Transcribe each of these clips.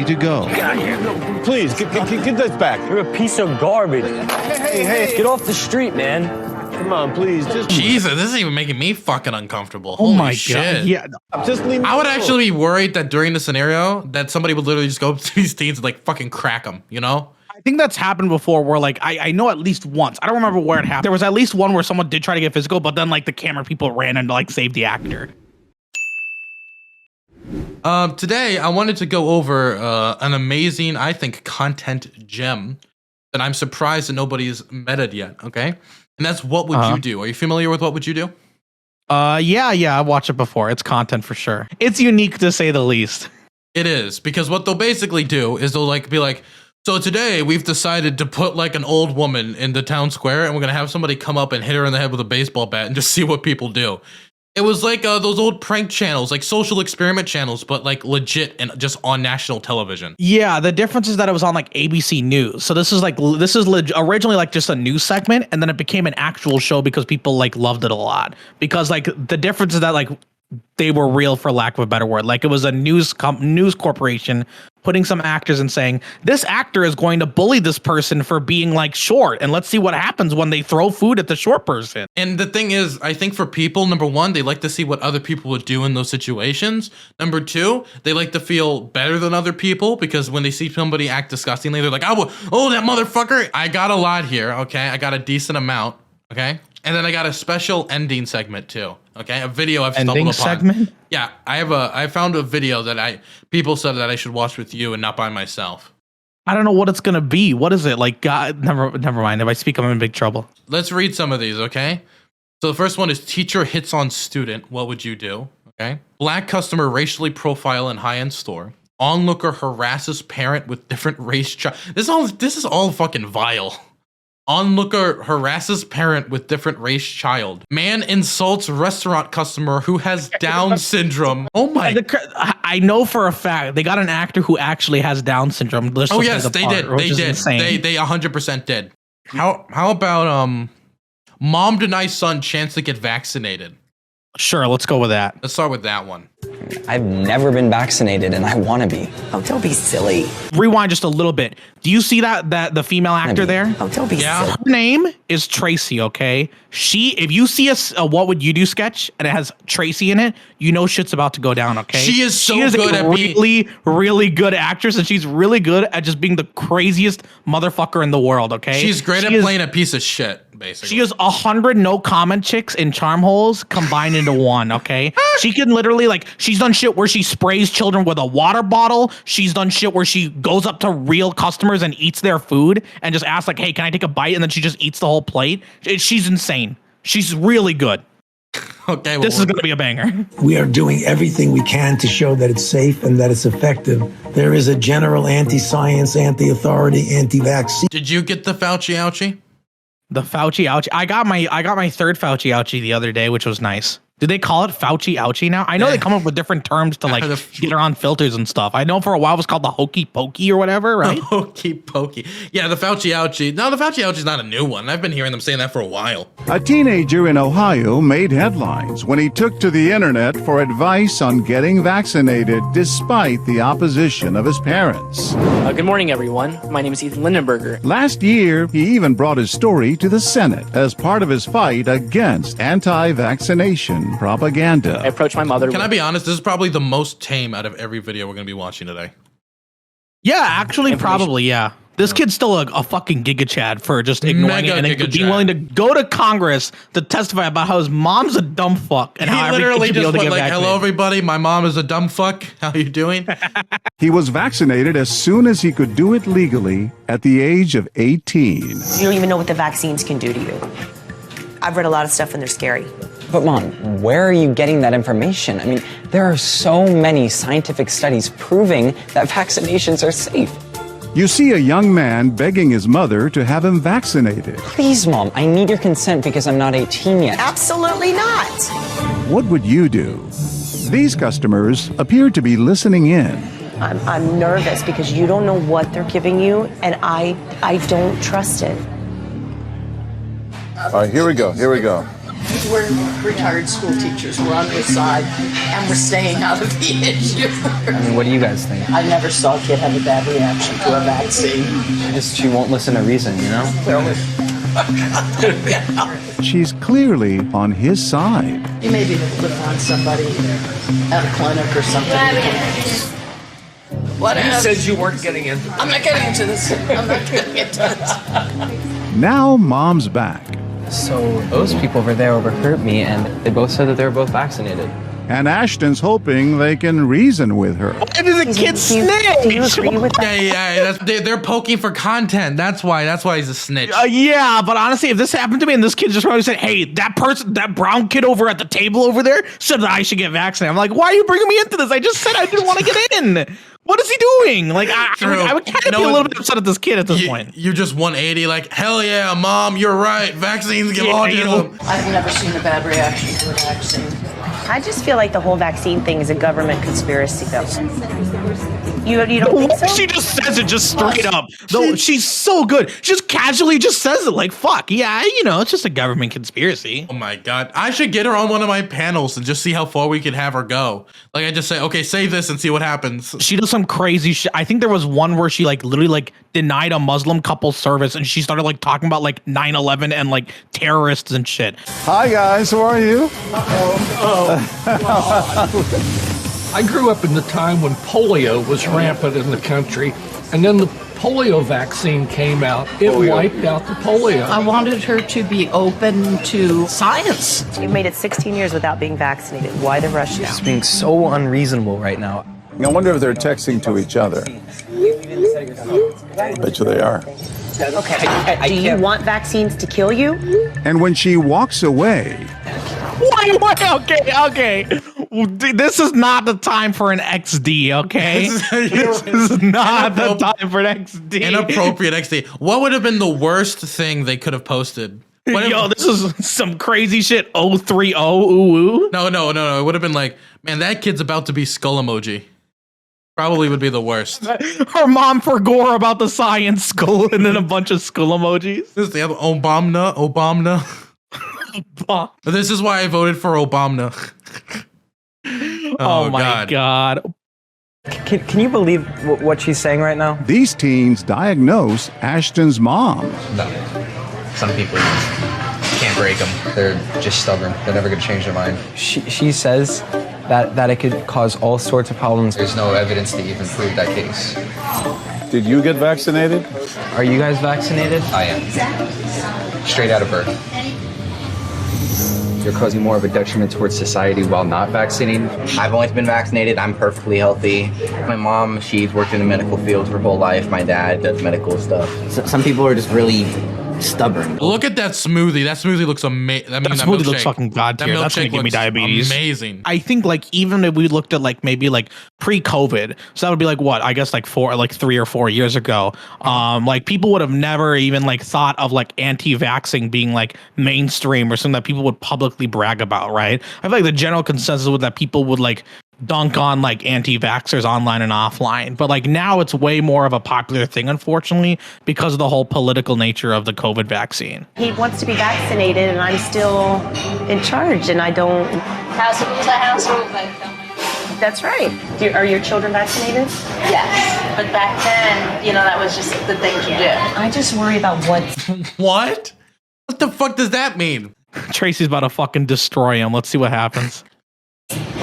to go. Please, get this back. You're a piece of garbage. Hey. Get off the street, man. Come on, please. Just Jesus, this is even making me fucking uncomfortable. Oh Holy my shit. God. Yeah. just leave me I would alone. actually be worried that during the scenario that somebody would literally just go up to these teens and like fucking crack them, you know? I think that's happened before where like I know at least once. I don't remember where it happened. There was at least one where someone did try to get physical, but then like the camera people ran and like saved the actor. Today I wanted to go over an amazing, I think, content gem that I'm surprised that nobody's meted yet, okay? And that's What Would You Do? Are you familiar with What Would You Do? Yeah, I've watched it before. It's content for sure. It's unique to say the least. It is, because what they'll basically do is they'll like be like, so today we've decided to put like an old woman in the town square and we're gonna have somebody come up and hit her in the head with a baseball bat and just see what people do. It was like those old prank channels, like social experiment channels, but like legit and just on national television. Yeah, the difference is that it was on like ABC News. So this is originally like just a news segment, and then it became an actual show because people like loved it a lot. Because like the difference is that like they were real, for lack of a better word. Like it was a news corporation putting some actors and saying, this actor is going to bully this person for being like short, and let's see what happens when they throw food at the short person. And the thing is, I think for people, number one, they like to see what other people would do in those situations. Number two, they like to feel better than other people because when they see somebody act disgustingly, they're like, oh, that motherfucker. I got a lot here, okay? I got a decent amount, okay? And then I got a special ending segment too. Okay, a video I've stumbled upon. Segment? Yeah, I found a video that people said that I should watch with you and not by myself. I don't know what it's gonna be. What is it? Like, God, never mind. If I speak, I'm in big trouble. Let's read some of these, okay? So the first one is teacher hits on student. What would you do? Okay. Black customer racially profile in high-end store. Onlooker harasses parent with different race child. This is all fucking vile. Onlooker harasses parent with different race child. Man insults restaurant customer who has Down syndrome. Oh my! I know for a fact they got an actor who actually has Down syndrome. Oh yes, they did. They did. They 100% did. How about mom denies son chance to get vaccinated? Sure, let's go with that. Let's start with that one. I've never been vaccinated and I want to be. Oh, don't be silly. Rewind just a little bit. Do you see that the female actor there? Oh, don't be silly. Her name is Tracy, okay? If you see a What Would You Do sketch and it has Tracy in it, you know shit's about to go down, okay? She is good at being really good actress, and she's really good at just being the craziest motherfucker in the world, okay? She's great at playing a piece of shit, basically. She is 100 no comment chicks in charm holes combined into one, okay? She can literally, like, she's done shit where she sprays children with a water bottle. She's done shit where she goes up to real customers and eats their food and just asks, like, hey, can I take a bite? And then she just eats the whole plate. She's insane. She's really good. Okay, well, this is going to be a banger. We are doing everything we can to show that it's safe and that it's effective. There is a general anti-science, anti-authority, anti-vaccine. Did you get the Fauci ouchie? The Fauci ouchie. I got my third Fauci ouchie the other day, which was nice. Do they call it Fauci ouchie now? I know they come up with different terms to like get around filters and stuff. I know for a while it was called the hokey pokey or whatever, right? Hokey pokey. Yeah, the Fauci ouchie. No, the Fauci ouchie is not a new one. I've been hearing them saying that for a while. A teenager in Ohio made headlines when he took to the internet for advice on getting vaccinated despite the opposition of his parents. Good morning, everyone. My name is Ethan Lindenberger. Last year, he even brought his story to the Senate as part of his fight against anti-vaccination propaganda. I approached my mother. Can I be honest? This is probably the most tame out of every video we're going to be watching today. Yeah, actually, probably, yeah. This kid's still a fucking giga chad for just ignoring it and then being willing to go to Congress to testify about how his mom's a dumb fuck and how he literally just went like, vaccinated. hello, everybody. My mom is a dumb fuck. How you doing? He was vaccinated as soon as he could do it legally at the age of 18. You don't even know what the vaccines can do to you. I've read a lot of stuff and they're scary. But Mom, where are you getting that information? I mean, there are so many scientific studies proving that vaccinations are safe. You see a young man begging his mother to have him vaccinated. Please, Mom, I need your consent because I'm not 18 yet. Absolutely not. What would you do? These customers appear to be listening in. I'm nervous because you don't know what they're giving you, and I don't trust it. All right, here we go. We're retired school teachers. We're on your side, and we're staying out of the issue. I mean, what do you guys think? I never saw a kid have a bad reaction to a vaccine. She won't listen to reason, you know? She's clearly on his side. You may be able to find somebody at a clinic or something. Whatever. You said you weren't getting into this. I'm not getting into this. I'm not getting into this. Now Mom's back. So those people over there overheard me, and they both said that they were both vaccinated. And Ashton's hoping they can reason with her. Why does a kid snitch? Do you agree with that? Yeah. They're poking for content. That's why he's a snitch. Yeah, but honestly, if this happened to me and this kid just probably said, "Hey, that brown kid over at the table over there said that I should get vaccinated," I'm like, "Why are you bringing me into this? I just said I didn't want to get in. What is he doing?" Like, I would kind of be a little bit upset at this kid at this point. You're just 180, like, hell yeah, Mom, you're right. Vaccines give autism. I've never seen a bad reaction to a vaccine. I just feel like the whole vaccine thing is a government conspiracy, though. You don't think so? She just says it just straight up. Though she's so good. She just casually just says it like, fuck. Yeah, it's just a government conspiracy. Oh my God. I should get her on one of my panels and just see how far we could have her go. Like, I just say, okay, say this and see what happens. She does some crazy shit. I think there was one where she literally denied a Muslim couple service and she started talking about 9/11 and terrorists and shit. Hi guys, how are you? I grew up in the time when polio was rampant in the country, and then the polio vaccine came out. It wiped out the polio. I wanted her to be open to science. You made it 16 years without being vaccinated. Why the rush now? She's being so unreasonable right now. I wonder if they're texting to each other. I bet you they are. Okay. Do you want vaccines to kill you? And when she walks away, Wait, okay. This is not the time for an XD, okay? This is not the time for an XD. Inappropriate XD. What would have been the worst thing they could have posted? This is some crazy shit. 030 ooh. No. It would have been like, man, that kid's about to be skull emoji. Probably would be the worst. Her mom forgore about the science skull and then a bunch of skull emojis. This is the other Obama. This is why I voted for Obama. Oh my God. Can you believe what she's saying right now? these teens diagnose Ashton's mom. No. Some people just can't break them. They're just stubborn. They're never going to change their mind. She says that it could cause all sorts of problems. There's no evidence to even prove that case. Did you get vaccinated? Are you guys vaccinated? I am. Straight out of birth. You're causing more of a detriment towards society while not vaccinating. I've always been vaccinated. I'm perfectly healthy. My mom, she's worked in the medical field her whole life. My dad does medical stuff. Some people are just really stubborn. Look at that smoothie. That smoothie looks amazing. That smoothie looks fucking god tier. That's gonna give me diabetes. Amazing. I think even if we looked at maybe pre-COVID, so that would be what I guess 3 or 4 years ago. People would have never even thought of anti-vaxxing being mainstream or something that people would publicly brag about, right? I feel the general consensus was that people would dunk on anti-vaxxers online and offline, but now it's way more of a popular thing, unfortunately, because of the whole political nature of the COVID vaccine. He wants to be vaccinated and I'm still in charge and I don't. House rules are house rules. That's right. Are your children vaccinated? Yes, but back then, that was just the thing to do. I just worry about what. What? What the fuck does that mean? Tracy's about to fucking destroy him. Let's see what happens.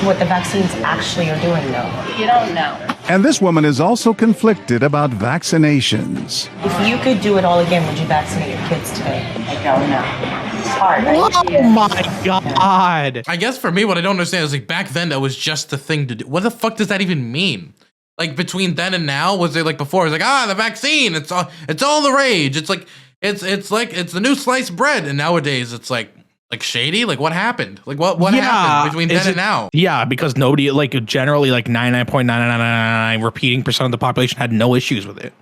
What the vaccines actually are doing, though. You don't know. And this woman is also conflicted about vaccinations. If you could do it all again, would you vaccinate your kids today? I don't know. It's hard. Oh my God. I guess for me, what I don't understand is back then that was just the thing to do. What the fuck does that even mean? Between then and now, was it before? It's the vaccine. It's all the rage. It's it's the new sliced bread. And nowadays it's shady. What happened? What happened between then and now? Yeah, because nobody generally 99.999 repeating percent of the population had no issues with it.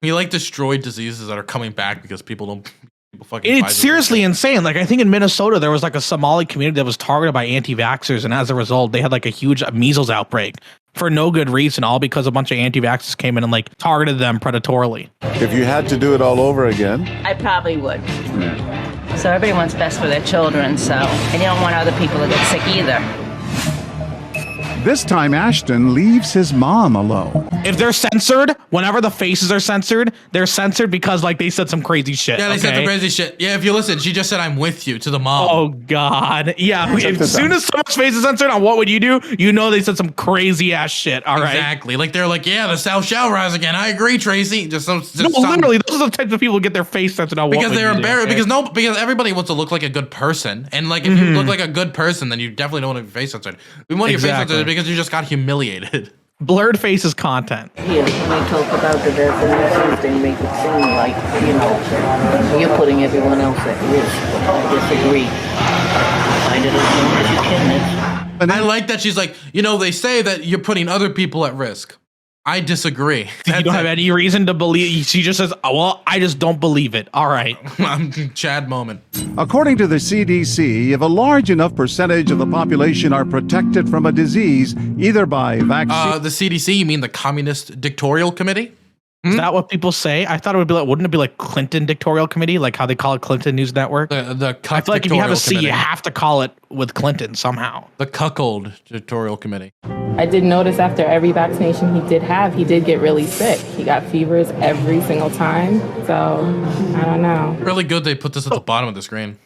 We destroyed diseases that are coming back because people fucking. It's seriously insane. I think in Minnesota there was a Somali community that was targeted by anti-vaxxers, and as a result, they had a huge measles outbreak for no good reason, all because a bunch of anti-vaxxers came in and targeted them predatorily. If you had to do it all over again, I probably would. So everybody wants best for their children, so, and you don't want other people to get sick either. This time, Ashton leaves his mom alone. If they're censored, whenever the faces are censored, they're censored because like they said some crazy shit. Yeah, they said some crazy shit. Yeah, if you listen, she just said, "I'm with you" to the mom. Oh God. Yeah. As soon as someone's face is censored on what would you do? You know they said some crazy ass shit. All right. Exactly. Like they're like, yeah, the South shall rise again. I agree, Tracy. Literally, those are the types of people who get their face censored on because what they're embarrassed. Okay? Because everybody wants to look like a good person, and like if you look like a good person, then you definitely don't want your face censored. We want your face censored because you just got humiliated. Blurred faces content. Here, when they talk about the definitions, they make it seem like, you know, you're putting everyone else at risk. I disagree. Find it as long as you can. And I like that she's like, you know, they say that you're putting other people at risk. I disagree. You don't have any reason to believe. She just says, oh, well, I just don't believe it. All right. Chad moment. According to the CDC, if a large enough percentage of the population are protected from a disease, either by vaccine... The CDC, you mean the Communist Dictatorial Committee? Is that what people say? I thought it would be like, wouldn't it be like Clinton Dictatorial Committee, like how they call it Clinton News Network? The I feel like if you have a C, Committee. you have to call it with Clinton somehow. The Cuckold Dictatorial Committee. I did notice after every vaccination he did get really sick. He got fevers every single time. So I don't know. Really good they put this at the bottom of the screen.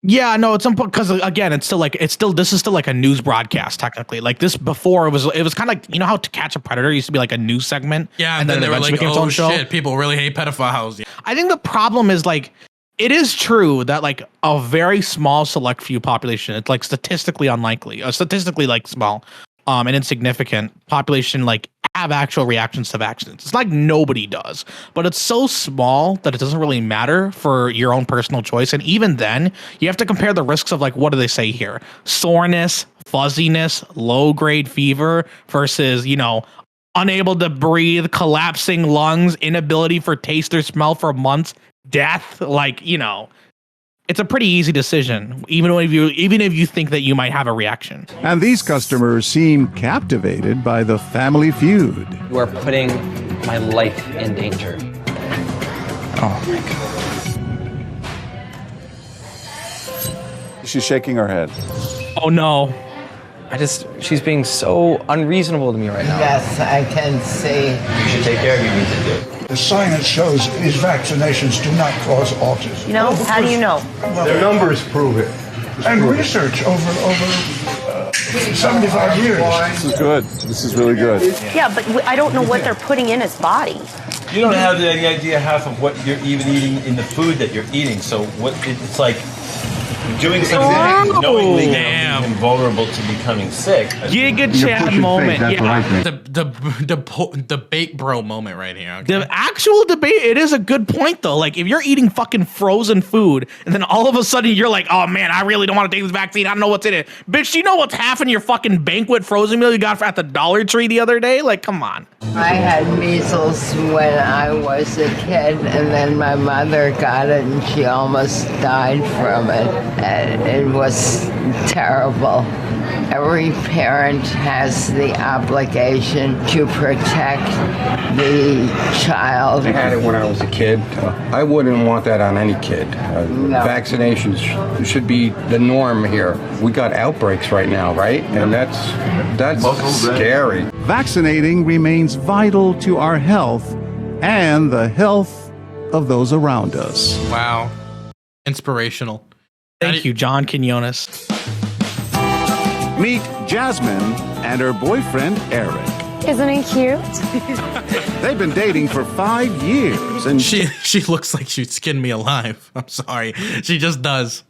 Yeah, no, it's important because again, this is still like a news broadcast technically. Like this before it was kind of like, you know how To Catch a Predator used to be like a news segment. Yeah, and then they were like, oh shit, people really hate pedophiles. Yeah. I think the problem is like, it is true that like a very small select few population, it's like statistically unlikely, statistically like small, and insignificant population like have actual reactions to vaccines. It's like nobody does, but it's so small that it doesn't really matter for your own personal choice. And even then, you have to compare the risks of like, what do they say here? Soreness, fuzziness, low grade fever versus, you know, unable to breathe, collapsing lungs, inability for taste or smell for months, death. Like, you know, it's a pretty easy decision, even if you think that you might have a reaction. And these customers seem captivated by the family feud. You are putting my life in danger. Oh my God. She's shaking her head. Oh no. She's being so unreasonable to me right now. Yes, I can see. You should take care of your needs. The science shows these vaccinations do not cause autism. You know, how do you know? Their numbers prove it. And research over 75 years. This is good. This is really good. Yeah, but I don't know what they're putting in his body. You don't have any idea half of what you're even eating in the food that you're eating. So it's like doing something knowingly and vulnerable to becoming sick. Giga Chad moment. Yeah. The debate bro moment right here. Okay? The actual debate, it is a good point though. Like if you're eating fucking frozen food and then all of a sudden you're like, oh man, I really don't want to take this vaccine. I don't know what's in it. Bitch, you know what's half in your fucking banquet frozen meal you got at the Dollar Tree the other day? Like, come on. I had measles when I was a kid, and then my mother got it and she almost died from it. And it was terrible. Every parent has the obligation to protect the child. I had it when I was a kid. I wouldn't want that on any kid. No. Vaccinations should be the norm here. We got outbreaks right now, right? And that's scary. Vaccinating remains vital to our health and the health of those around us. Wow. Inspirational. Thank you, John Quinones. Meet Jasmine and her boyfriend, Eric. Isn't he cute? They've been dating for 5 years, and she looks like she'd skin me alive. I'm sorry. She just does.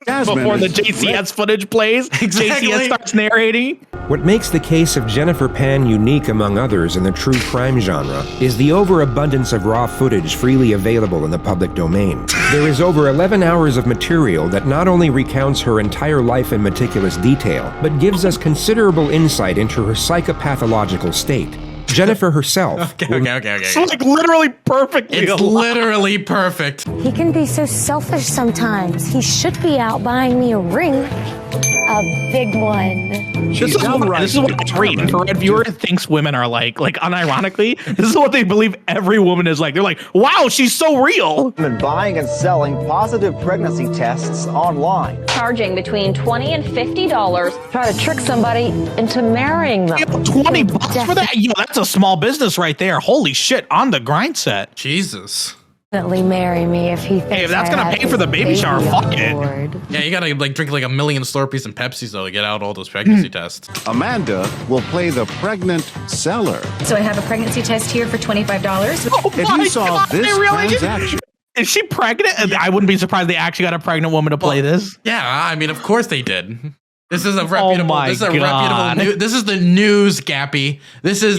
Jasmine Before the JCS footage plays, Exactly. JCS starts narrating. What makes the case of Jennifer Pan unique among others in the true crime genre is the overabundance of raw footage freely available in the public domain. There is over 11 hours of material that not only recounts her entire life in meticulous detail, but gives us considerable insight into her psychopathological state. Jennifer herself. Okay. It's like literally perfectly It's alive. literally perfect. He can be so selfish sometimes. He should be out buying me a ring. a big one. This is what every infrared viewer thinks women are like unironically, this is what they believe every woman is like. They're like, wow, she's so real. Been buying and selling positive pregnancy tests online. Charging between $20 and $50. Try to trick somebody into marrying them. $20 for that? Yo, that's a small business right there. Holy shit, on the grind set. Jesus. Definitely marry me if he thinks Hey, if that's gonna pay for the baby shower, fuck it. Yeah, you gotta like drink like a million Slurpees and Pepsis though to get out all those pregnancy tests. Amanda will play the pregnant seller. So I have a pregnancy test here for $25. If you saw this transaction. Is she pregnant? I wouldn't be surprised they actually got a pregnant woman to play this. Yeah, I mean, of course they did. This is a reputable. my God. This is the news, Gappy. This is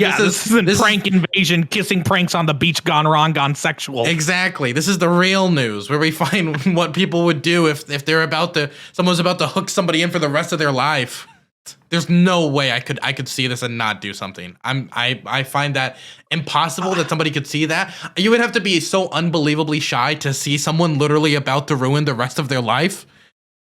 prank invasion, kissing pranks on the beach gone wrong, gone sexual. Exactly. This is the real news where we find what people would do if they're someone's about to hook somebody in for the rest of their life. There's no way I could see this and not do something. I find that impossible that somebody could see that. You would have to be so unbelievably shy to see someone literally about to ruin the rest of their life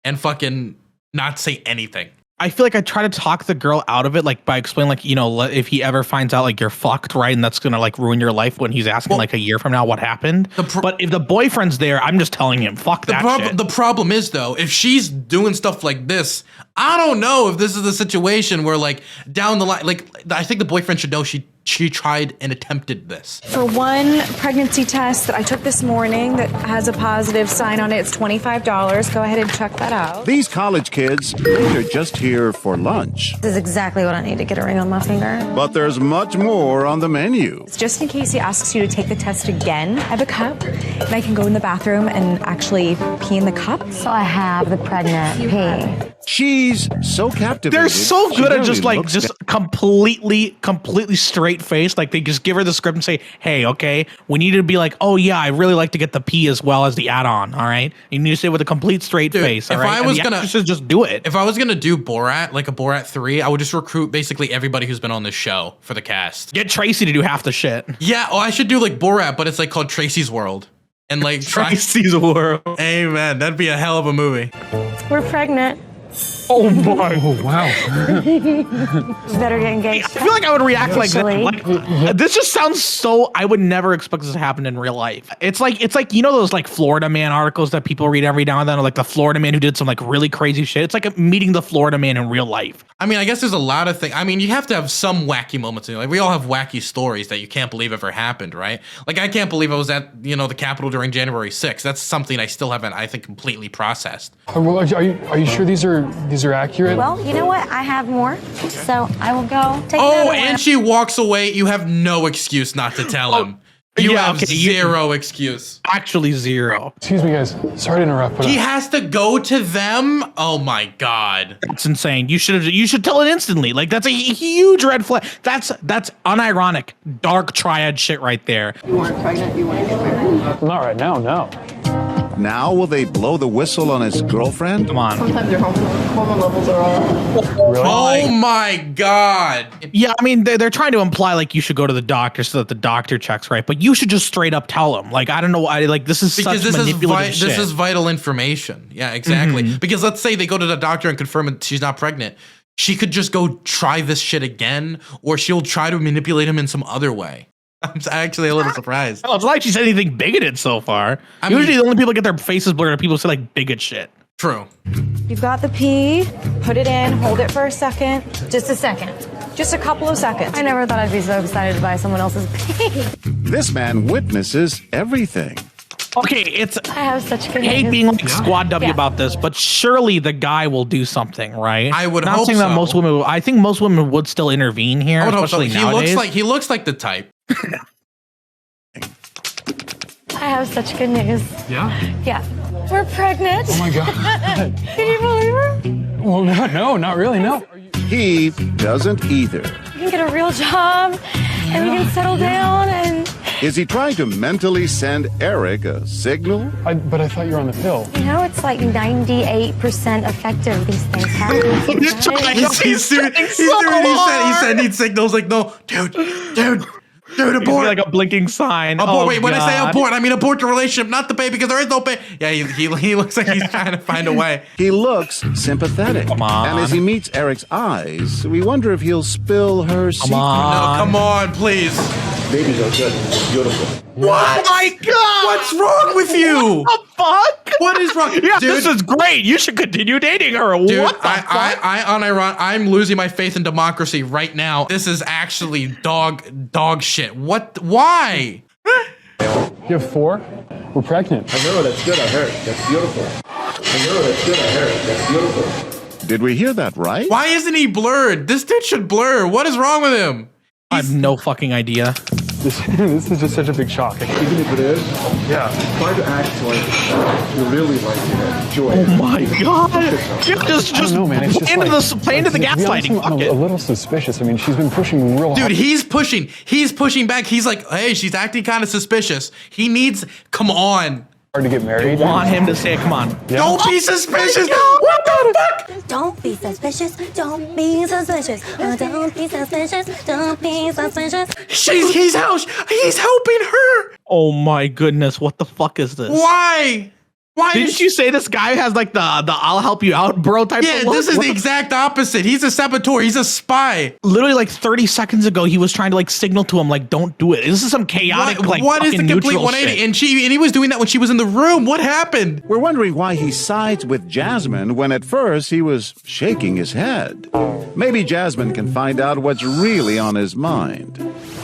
and fucking not say anything. I feel like I try to talk the girl out of it, like by explaining, like, you know, if he ever finds out like you're fucked, right, and that's gonna like ruin your life when he's asking like a year from now what happened. But if the boyfriend's there, I'm just telling him, fuck that shit. The problem is though, if she's doing stuff like this, I don't know if this is a situation where like down the line, like I think the boyfriend should know she tried and attempted this. For one pregnancy test that I took this morning that has a positive sign on it, it's $25. Go ahead and check that out. These college kids think they're just here for lunch. This is exactly what I need to get a ring on my finger. But there's much more on the menu. Just in case he asks you to take the test again, I have a cup and I can go in the bathroom and actually pee in the cup. So I have the pregnant pee. She's so captivated. They're so good at just really like completely straight face. Like they just give her the script and say, hey, okay, we need to be like, oh yeah, I really like to get the pee as well as the add-on. All right, you need to say it with a complete straight face. All right? I was gonna just do it. If I was gonna do Borat, like a Borat 3, I would just recruit basically everybody who's been on this show for the cast. Get Tracy to do half the shit. Yeah, I should do like Borat, but it's like called Tracy's World. And like Tracy's World. Amen. That'd be a hell of a movie. We're pregnant. Oh my! Oh wow! Better get engaged. I feel like I would react like that. Like, this just sounds so. I would never expect this to happen in real life. It's like you know those like Florida Man articles that people read every now and then, or like the Florida Man who did some like really crazy shit. It's like meeting the Florida Man in real life. I mean, I guess there's a lot of things. I mean, you have to have some wacky moments in your life. We all have wacky stories that you can't believe ever happened, right? Like I can't believe I was at the Capitol during January 6th. That's something I still haven't, I think, completely processed. Are you sure these are accurate? Well, you know what? I have more, so I will go take Oh, another one. and she walks away. You have no excuse not to tell him. You have zero excuse. Actually, zero. Excuse me, guys. Sorry to interrupt. But he has to go to them. Oh my god, that's insane. You should tell it instantly. Like that's a huge red flag. That's unironic, dark triad shit right there. You weren't pregnant. You want to get married? Not right now. No. Now will they blow the whistle on his girlfriend? Come on. Sometimes your hormone levels are off. Really? Oh my god. Yeah, I mean they're trying to imply like you should go to the doctor so that the doctor checks right, but you should just straight up tell him. Like I don't know why. Like this is because such manipulative shit. This is vital information. Yeah, exactly. Because let's say they go to the doctor and confirm that she's not pregnant. She could just go try this shit again, or she'll try to manipulate him in some other way. I'm actually a little surprised. Oh, it's not like she said anything bigoted so far. Usually the only people that get their faces blurred are people who say like bigot shit. True. You've got the pee. Put it in. Hold it for a second. Just a second. Just a couple of seconds. I never thought I'd be so excited to buy someone else's pee. This man witnesses everything. Okay, I have such good I hate news. being like squad W about this, but surely the guy will do something, right? I would Not hope saying that so. most women will, I think most women would still intervene here, I would hope so. especially nowadays. He looks like the type. I have such good news. Yeah. Yeah. We're pregnant. Oh my god. Can you believe it? Well, no, not really. No. He doesn't either. You can get a real job, and we can settle down, and Is he trying to mentally send Eric a signal? But I thought you were on the pill. you know it's like 98% effective. These things happen. He's sending signals like, no, dude, Dude, abort. Like a blinking sign. Abort. Oh, wait, when I say God. abort, I mean abort the relationship, not the baby, because there is no baby. Yeah, he looks like he's trying to find a way. He looks sympathetic. Come on. And as he meets Eric's eyes, we wonder if he'll spill her secret. No, come on, please. Babies are good. Beautiful. What? Oh my God! What's wrong with you? What the fuck? What is wrong? Yeah, Dude, this is great. You should continue dating her. Dude, What the fuck? I'm losing my faith in democracy right now. This is actually dog shit. What? Why? You have 4? We're pregnant. I know, that's good. I heard. That's beautiful. I know, that's good. I heard. That's beautiful. Did we hear that right? Why isn't he blurred? This dude should blur. What is wrong with him? I have no fucking idea. This is just such a big shock. Even if it is, yeah, try to act like you really like it. Enjoy it. Oh my God! Just know, man. It's just play into the gaslighting. I'm a little suspicious. I mean, she's been pushing real hard. Dude, he's pushing back. He's like, hey, she's acting kind of suspicious. He needs, come on. Hard to get married. I want him to say, come on. Yeah. Don't be suspicious. What the fuck? Don't be suspicious. Don't be suspicious. Don't be suspicious. Don't be suspicious. He's helping her. Oh my goodness, what the fuck is this? Why? Why Didn't you say this guy has like the I'll help you out bro type Yeah, of look? this is the exact opposite. He's a saboteur. He's a spy. Literally like 30 seconds ago, he was trying to like signal to him like, don't do it. This is some chaotic what is the complete 180? Shit. And he was doing that when she was in the room. What happened? We're wondering why he sides with Jasmine when at first he was shaking his head. Maybe Jasmine can find out what's really on his mind.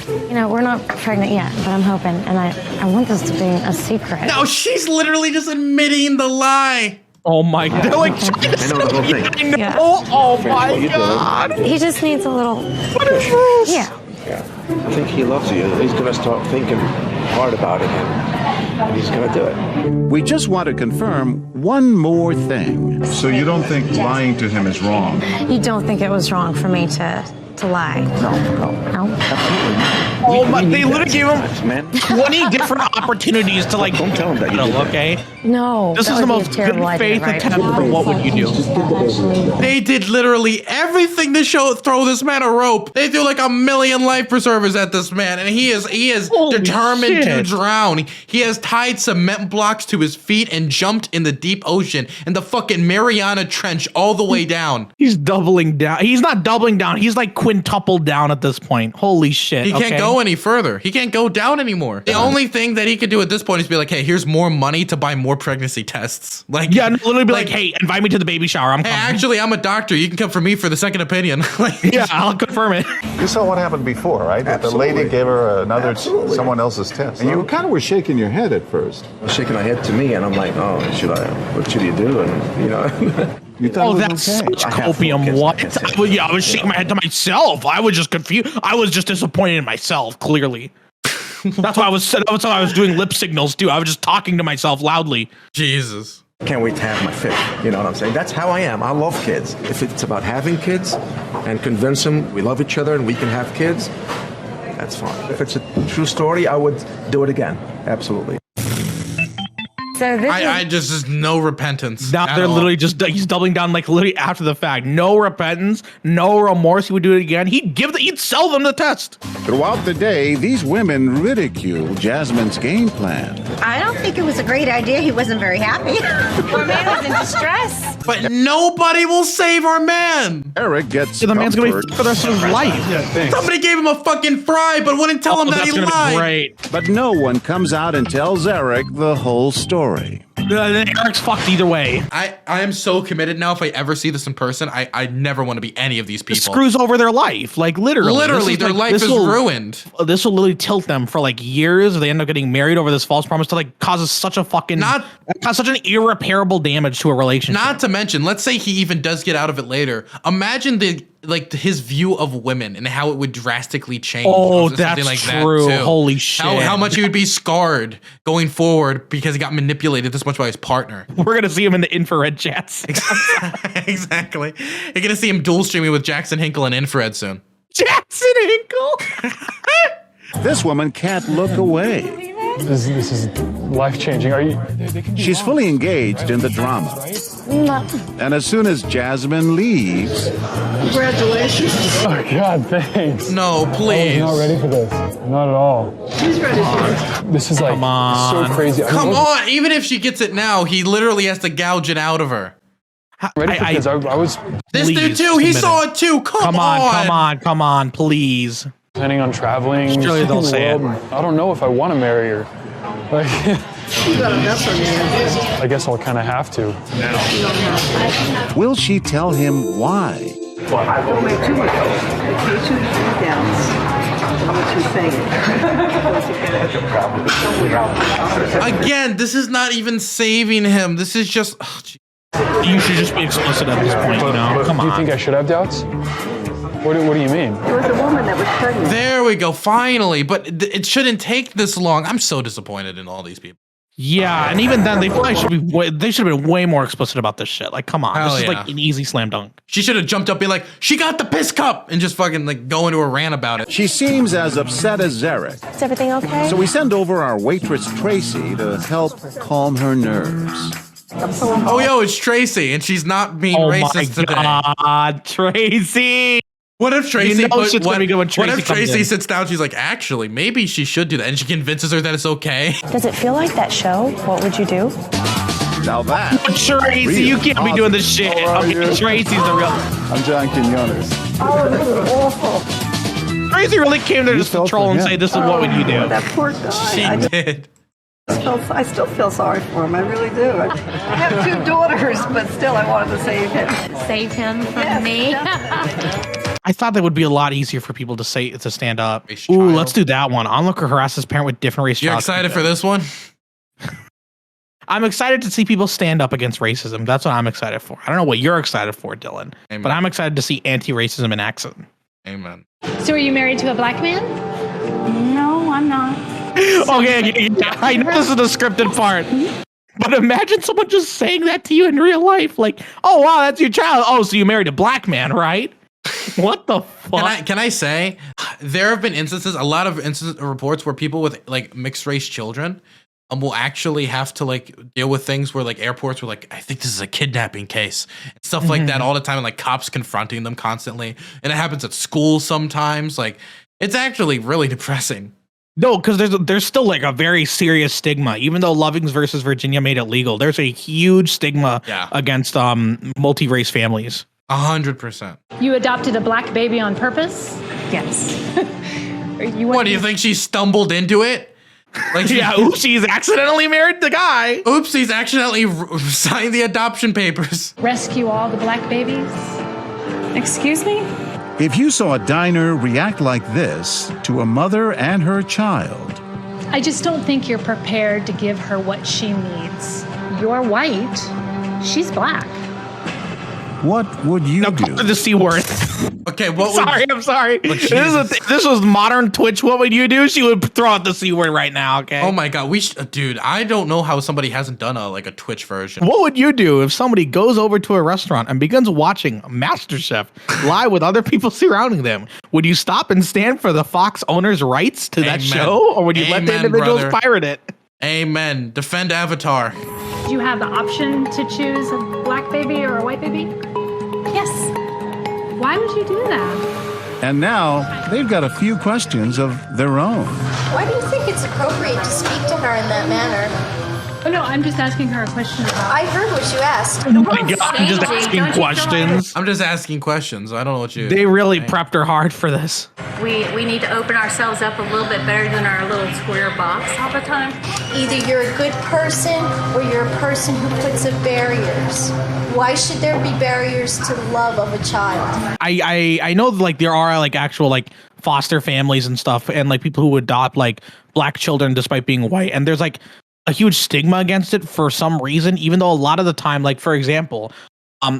You know, we're not pregnant yet, but I'm hoping, and I want this to be a secret. No, she's literally just admitting the lie. Oh my God. Like, I know the whole thing. I know. Yeah. Oh my God. He just needs a little. What is this? Yeah. I think he loves you. He's going to start thinking hard about it, and he's going to do it. We just want to confirm one more thing. So you don't think lying to him is wrong? You don't think it was wrong for me to lie? No. Absolutely not. Oh my, they literally gave him 20 different opportunities to like, don't tell him that you did that. Okay? No. This is the most good faith attempt for what would you do? They did literally everything to throw this man a rope. They threw like 1,000,000 life preservers at this man, and he is determined to drown. He has tied cement blocks to his feet and jumped in the deep ocean in the fucking Mariana Trench all the way down. He's doubling down. He's not doubling down. He's like quintupled down at this point. Holy shit. He can't go any further. He can't go down anymore. The only thing that he could do at this point is be like, hey, here's more money to buy more pregnancy tests. Like, yeah, literally be like, hey, invite me to the baby shower. I'm coming. Actually, I'm a doctor. You can come for me for the second opinion. Yeah, I'll confirm it. You saw what happened before, right? That the lady gave her someone else's test. And you kind of were shaking your head at first. Shaking my head to me, and I'm like, oh, what should you do? And, you know. You thought it was that's okay. such copium. What? I was shaking my head to myself. I was just confused. I was just disappointed in myself, clearly. That's why I was doing lip signals too. I was just talking to myself loudly. Jesus. Can't wait to have my fifth. You know what I'm saying? That's how I am. I love kids. If it's about having kids and convince them we love each other and we can have kids, that's fine. If it's a true story, I would do it again. Absolutely. So this I just no repentance. Now they're literally just, he's doubling down like literally after the fact. No repentance, no remorse. He would do it again. He'd sell them the test. Throughout the day, these women ridicule Jasmine's game plan. I don't think it was a great idea. He wasn't very happy. Poor man was in distress. But nobody will save our man. Eric gets the man's gonna be comfort. for the rest of his life. Yeah, Somebody gave him a fucking fry, but wouldn't tell him that he lied. Great. But no one comes out and tells Eric the whole story. Eric's fucked either way. I am so committed now. If I ever see this in person, I never want to be any of these people. It screws over their life, like literally. Their life is ruined. This will literally tilt them for like years. If they end up getting married over this false promise, to like causes such a fucking cause such an irreparable damage to a relationship. Not to mention, let's say he even does get out of it later. Imagine his view of women and how it would drastically change. Oh, something that's like true. That too. Holy shit! How much he would be scarred going forward because he got manipulated this much by his partner. We're gonna see him in the infrared chats. Exactly. You're gonna see him dual streaming with Jackson Hinkle and infrared soon. Jackson Hinkle. This woman can't look away. This is life changing. Are you? She's fully engaged in the drama. And as soon as Jasmine leaves, Congratulations. Oh, God, thanks. No, please. I was not ready for this. Not at all. Who's ready for this? This is like so crazy. I mean, Come on. Even if she gets it now, he literally has to gouge it out of her. Ready for kids. I was. This dude too. He saw it too. Come on, please. Planning on traveling. Surely they'll say it. I don't know if I want to marry her. Like, You got a mess on your hands. I guess I'll kind of have to. will she tell him why? Don't make too much of it. In case you do downs. What you Again, this is not even saving him. This is just. You should just be explicit at this point. Come on. Do you think I should have doubts? What do you mean? There was a woman that was pregnant. There we go. Finally, but it shouldn't take this long. I'm so disappointed in all these people. Yeah, and even then, they probably should be. They should have been way more explicit about this shit. Like, come on, Hell this is yeah. like an easy slam dunk. She should have jumped up, and be like, "She got the piss cup," and just fucking like go into a rant about it. She seems as upset as Zarek. Is everything okay? So we send over our waitress Tracy to help calm her nerves. Oh, yo, it's Tracy, and she's not being racist today. Oh my God, Tracy! What if Tracy? You know shit's gonna be good when what if Tracy comes Tracy in. sits down? She's like, actually, maybe she should do that, and she convinces her that it's okay. Does it feel like that show? What would you do? Now that. Tracy, you can't be doing this shit. Okay, Tracy's the real. I'm John Quinones. Oh, this is awful. Tracy really came there just to troll and say, "This is what would you do?" That poor guy. She did. I still feel sorry for him. I really do. I have two daughters, but still, I wanted to save him. Save him from me. I thought that would be a lot easier for people to stand up. Ooh, let's do that one. Onlooker harasses parent with different race. You're excited for this one? I'm excited to see people stand up against racism. That's what I'm excited for. I don't know what you're excited for, Dylan, but I'm excited to see anti-racism in action. Amen. So are you married to a black man? No, I'm not. Okay, I know this is the scripted part. But imagine someone just saying that to you in real life. Like, oh, wow, that's your child. Oh, so you married a black man, right? What the fuck? Can I say, there have been instances, a lot of reports where people with like mixed race children will actually have to like deal with things where like airports were like, I think this is a kidnapping case and stuff like that all the time. And like cops confronting them constantly. And it happens at school sometimes. Like, it's actually really depressing. No, because there's still like a very serious stigma. Even though Lovings versus Virginia made it legal, there's a huge stigma against multi-race families. 100%. You adopted a black baby on purpose? Yes. What do you think? She stumbled into it? Like, she's accidentally married the guy. Oops, he's accidentally signed the adoption papers. Rescue all the black babies? Excuse me? If you saw a diner react like this to a mother and her child, I just don't think you're prepared to give her what she needs. You're white. She's black. what would you do? The C word. Okay, what I'm sorry. If this was modern Twitch, what would you do? She would throw out the C word right now, okay? Oh my God, dude, I don't know how somebody hasn't done a Twitch version. What would you do if somebody goes over to a restaurant and begins watching MasterChef live with other people surrounding them? Would you stop and stand for the Fox owner's rights to that show? Or would you let the individuals pirate it? Amen. Defend Avatar. Do you have the option to choose a black baby or a white baby? Yes. Why would you do that? And now they've got a few questions of their own. Why do you think it's appropriate to speak to her in that manner? Oh, no, I'm just asking her a question about... I heard what you asked. Oh my God, I'm just asking questions. I'm just asking questions. I don't know what you... They really prepped her hard for this. We need to open ourselves up a little bit better than our little square box all the time. Either you're a good person or you're a person who puts up barriers. Why should there be barriers to the love of a child? I know like there are like actual like foster families and stuff and like people who adopt like black children despite being white, and there's like a huge stigma against it for some reason, even though a lot of the time, like for example,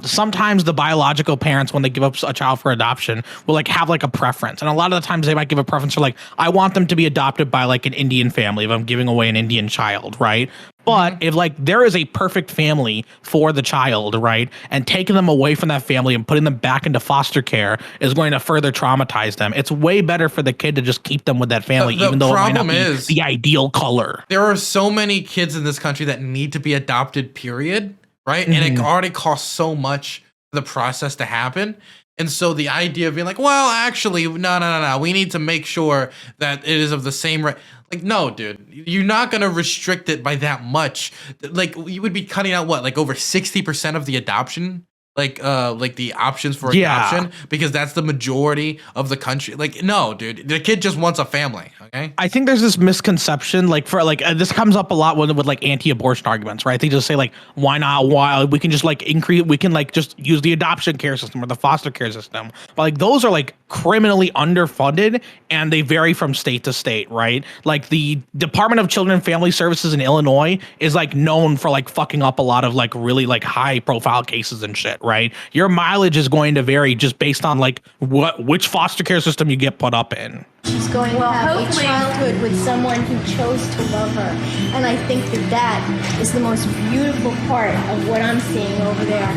sometimes the biological parents, when they give up a child for adoption, will like have like a preference. And a lot of the times they might give a preference for like, I want them to be adopted by like an Indian family if I'm giving away an Indian child, right? But if like there is a perfect family for the child, right, and taking them away from that family and putting them back into foster care is going to further traumatize them. It's way better for the kid to just keep them with that family, even though it might not be the ideal color. There are so many kids in this country that need to be adopted, period. right? And it already costs so much for the process to happen. And so the idea of being like, well, actually, no, we need to make sure that it is of the same right. Like, no, dude, you're not going to restrict it by that much. Like, you would be cutting out what, like over 60% of the adoption, like the options for adoption, because that's the majority of the country. Like, no, dude, the kid just wants a family. Okay. I think there's this misconception, like for like this comes up a lot with like anti-abortion arguments, right? They just say like, why not? Why we can just like increase, we can like just use the adoption care system or the foster care system. But like those are like criminally underfunded and they vary from state to state, right? Like the Department of Children and Family Services in Illinois is like known for like fucking up a lot of like really like high profile cases and shit, right? Your mileage is going to vary just based on like which foster care system you get put up in. She's going to have a childhood with someone who chose to love her. And I think that that is the most beautiful part of what I'm seeing over there.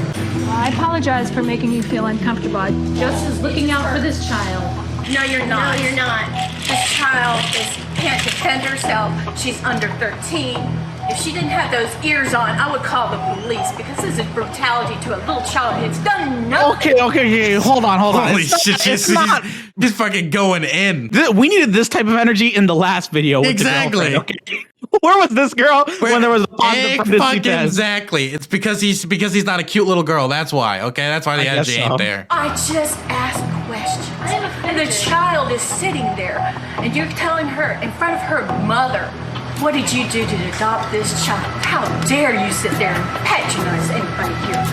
I apologize for making you feel uncomfortable. I just was looking out for this child. No, you're not. No, you're not. This child can't defend herself. She's under 13. If she didn't have those ears on, I would call the police because this is brutality to a little child. It's done nothing. Okay, hold on. Holy shit, she's fucking going in. We needed this type of energy in the last video. With exactly. The okay. Where was this girl when there was a positive pregnancy test? Exactly. It's because he's not a cute little girl. That's why. Okay, that's why the energy ain't there. I just asked questions, and the child is sitting there, and you're telling her in front of her mother, what did you do to adopt this child? How dare you sit there and patronize anybody here?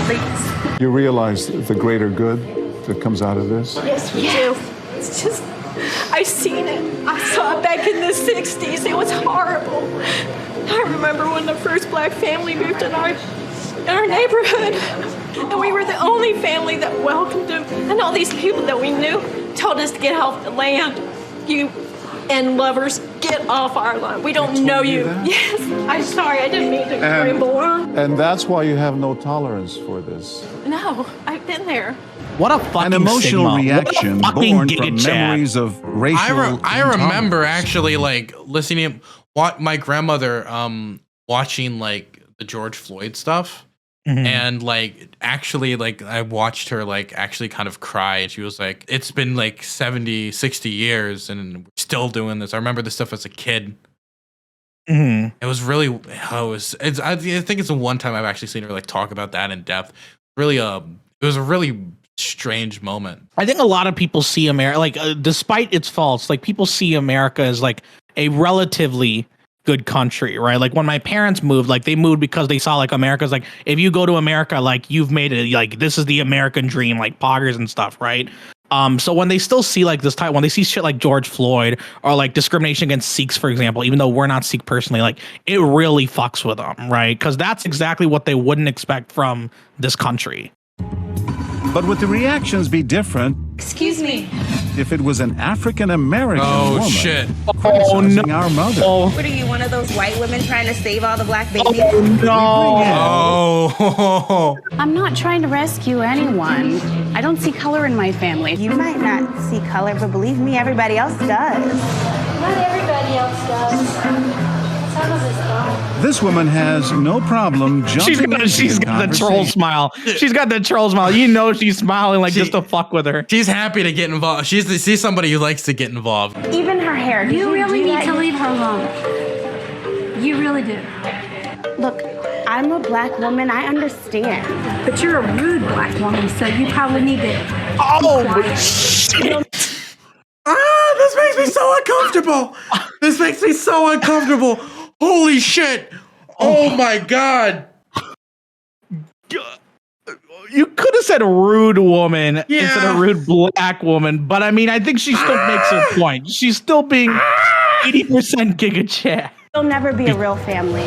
Please. You realize the greater good that comes out of this? Yes, we do. It's just, I seen it. I saw it back in the 60s. It was horrible. I remember when the first black family moved in our neighborhood, and we were the only family that welcomed them, and all these people that we knew told us to get off the land. You and lovers, get off our lawn. We don't know you. Yes, I'm sorry. I didn't mean to ramble on. And that's why you have no tolerance for this. No, I've been there. What a fucking an emotional stigma. reaction born from memories of racial. I remember actually like listening to my grandmother watching like the George Floyd stuff. And like actually like I watched her like actually kind of cry, and she was like, it's been like 70, 60 years and we're still doing this. I remember this stuff as a kid. It was really I think it's the one time I've actually seen her like talk about that in depth. Really it was a really strange moment. I think a lot of people see America like despite its faults, like people see America as like a relatively good country, right? Like when my parents moved, like they moved because they saw like America's like, if you go to America, like you've made it, like this is the American dream, like poggers and stuff, right? So when they still see like this type, when they see shit like George Floyd or like discrimination against Sikhs, for example, even though we're not Sikh personally, like it really fucks with them, right? Because that's exactly what they wouldn't expect from this country. But would the reactions be different? Excuse me. If it was an African American woman criticizing our mother. What are you, one of those white women trying to save all the black babies? I'm not trying to rescue anyone. I don't see color in my family. You might not see color, but believe me, everybody else does. Not everybody else does. Some of us don't. This woman has no problem jumping She's got the troll smile. She's got the troll smile. You know she's smiling like just to fuck with her. She's happy to get involved. She's somebody who likes to get involved. Even her hair. You really need to leave her alone. You really do. Look, I'm a black woman. I understand. But you're a rude black woman, so you probably need to. Oh, shit. This makes me so uncomfortable. This makes me so uncomfortable. Holy shit. Oh my God. You could have said a rude woman instead of rude black woman, but I mean, I think she still makes her point. She's still being 80% Giga Chat. You'll never be a real family.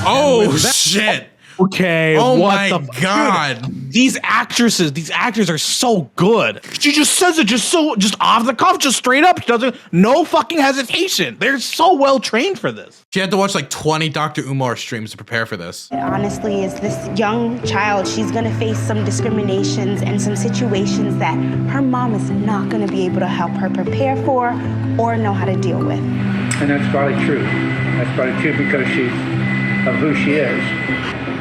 Oh, shit. Okay. Oh what my the God. Dude, these actors are so good. She just says it just off the cuff, just straight up. She doesn't, no fucking hesitation. They're so well trained for this. She had to watch like 20 Dr. Umar streams to prepare for this. Honestly, as this young child, she's going to face some discriminations and some situations that her mom is not going to be able to help her prepare for or know how to deal with. And that's probably true. That's probably true because she's of who she is.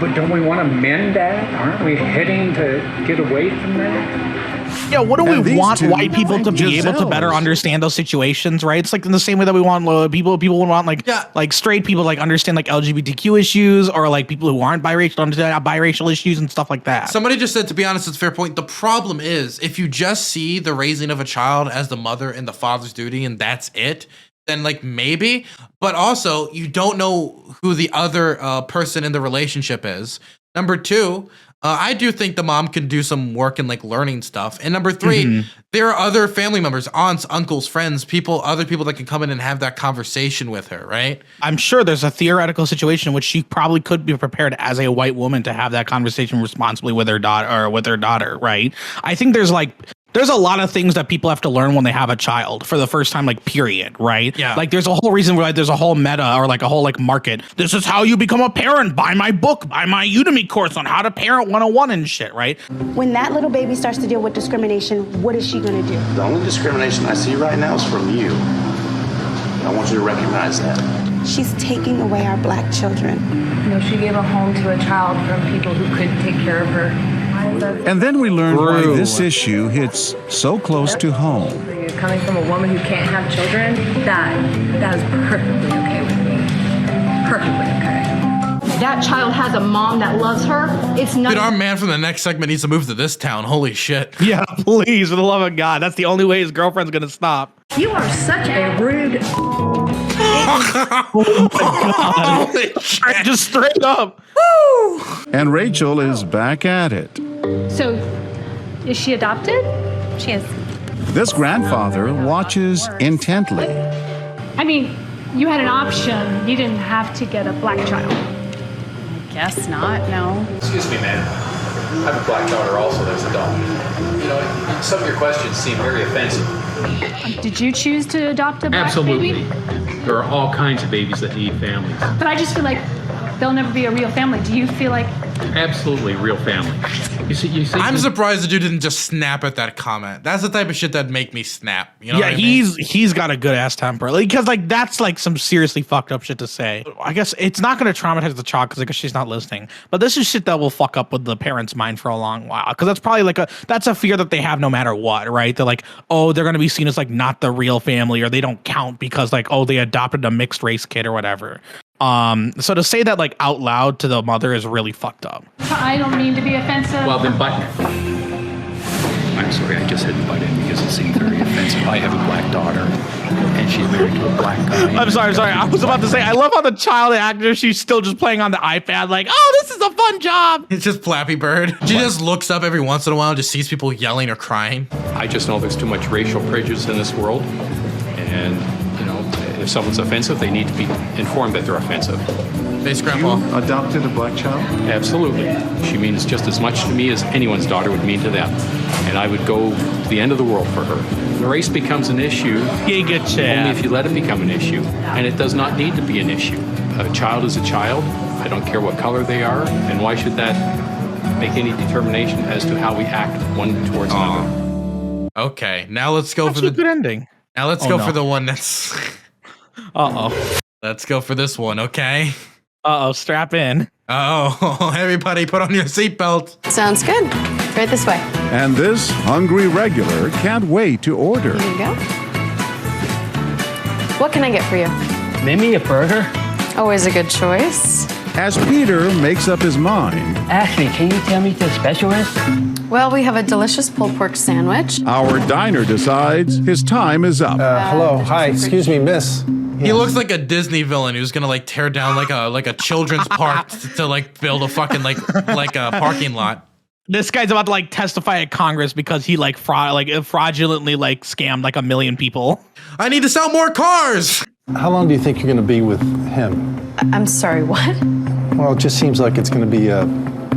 But don't we want to mend that? Aren't we heading to get away from that? Yeah, what do And we these want two white people to be able to better Giselles. understand those situations, right? It's like in the same way that we want people would want like straight people like understand like LGBTQ issues, or like people who aren't biracial understand biracial issues and stuff like that. Somebody just said, to be honest, it's a fair point. The problem is, if you just see the raising of a child as the mother and the father's duty and that's it, then like maybe, but also you don't know who the other person in the relationship is. Number two, I do think the mom can do some work in like learning stuff. And number three, there are other family members, aunts, uncles, friends, other people that can come in and have that conversation with her, right? I'm sure there's a theoretical situation in which she probably could be prepared as a white woman to have that conversation responsibly with her daughter, right? I think there's a lot of things that people have to learn when they have a child for the first time, like period, right? Yeah. Like there's a whole reason why there's a whole meta or like a whole like market. This is how you become a parent. Buy my book, buy my Udemy course on how to parent 101 and shit, right? When that little baby starts to deal with discrimination, what is she going to do? The only discrimination I see right now is from you. I want you to recognize that. She's taking away our black children. She gave a home to a child from people who couldn't take care of her. And then we learned why this issue hits so close to home. You're coming from a woman who can't have children, that is perfectly okay with me. Perfectly okay. That child has a mom that loves her. It's not. Dude, our man from the next segment needs to move to this town. Holy shit. Yeah, please, for the love of God. That's the only way his girlfriend's gonna stop. You are such a rude. Oh my God. Just straight up. And Rachel is back at it. So, is she adopted? She is. This grandfather watches intently. I mean, you had an option. You didn't have to get a black child. Guess not, no. Excuse me, ma'am. I have a black daughter also that's adopted. Some of your questions seem very offensive. Did you choose to adopt a black baby? There are all kinds of babies that need families. But I just feel like they'll never be a real family. Do you feel like... Absolutely real family. You see, I'm surprised the dude didn't just snap at that comment. That's the type of shit that'd make me snap. You know what I mean? he's got a good ass temper. Because that's like some seriously fucked up shit to say. I guess it's not going to traumatize the child because she's not listening. But this is shit that will fuck up with the parent's mind for a long while. Because that's probably that's a fear that they have no matter what, right? They're like, oh, they're going to be seen as like not the real family, or they don't count because like, oh, they adopted a mixed race kid or whatever. So to say that like out loud to the mother is really fucked up. I don't mean to be offensive. Well, then butt. I'm sorry, I just said butt in because it seemed very offensive. I have a black daughter, and she's married to a black guy. I'm sorry. I was about to say, I love how the child actor, she's still just playing on the iPad like, oh, this is a fun job. It's just Flappy Bird. She just looks up every once in a while and just sees people yelling or crying. I just know there's too much racial prejudice in this world, and if someone's offensive, they need to be informed that they're offensive. Thanks, Grandpa. You adopted a black child? Absolutely. She means just as much to me as anyone's daughter would mean to them. And I would go to the end of the world for her. Race becomes an issue only if you let it become an issue. And it does not need to be an issue. A child is a child. I don't care what color they are. And why should that make any determination as to how we act one towards another? Okay, now let's go for the good ending. Now let's go for the one that's... Let's go for this one, okay? Strap in. Everybody put on your seatbelt. Sounds good. Right this way. And this hungry regular can't wait to order. Here you go. What can I get for you? Maybe a burger? Always a good choice. As Peter makes up his mind. Ashley, can you tell me what the special is? Well, we have a delicious pulled pork sandwich. Our diner decides his time is up. Hello. Hi. Excuse me, miss. He looks like a Disney villain who's gonna like tear down like a children's park to like build a fucking like a parking lot. This guy's about to like testify at Congress because he fraudulently like scammed like 1 million people. I need to sell more cars. How long do you think you're going to be with him? I'm sorry, what? Well, it just seems like it's going to be a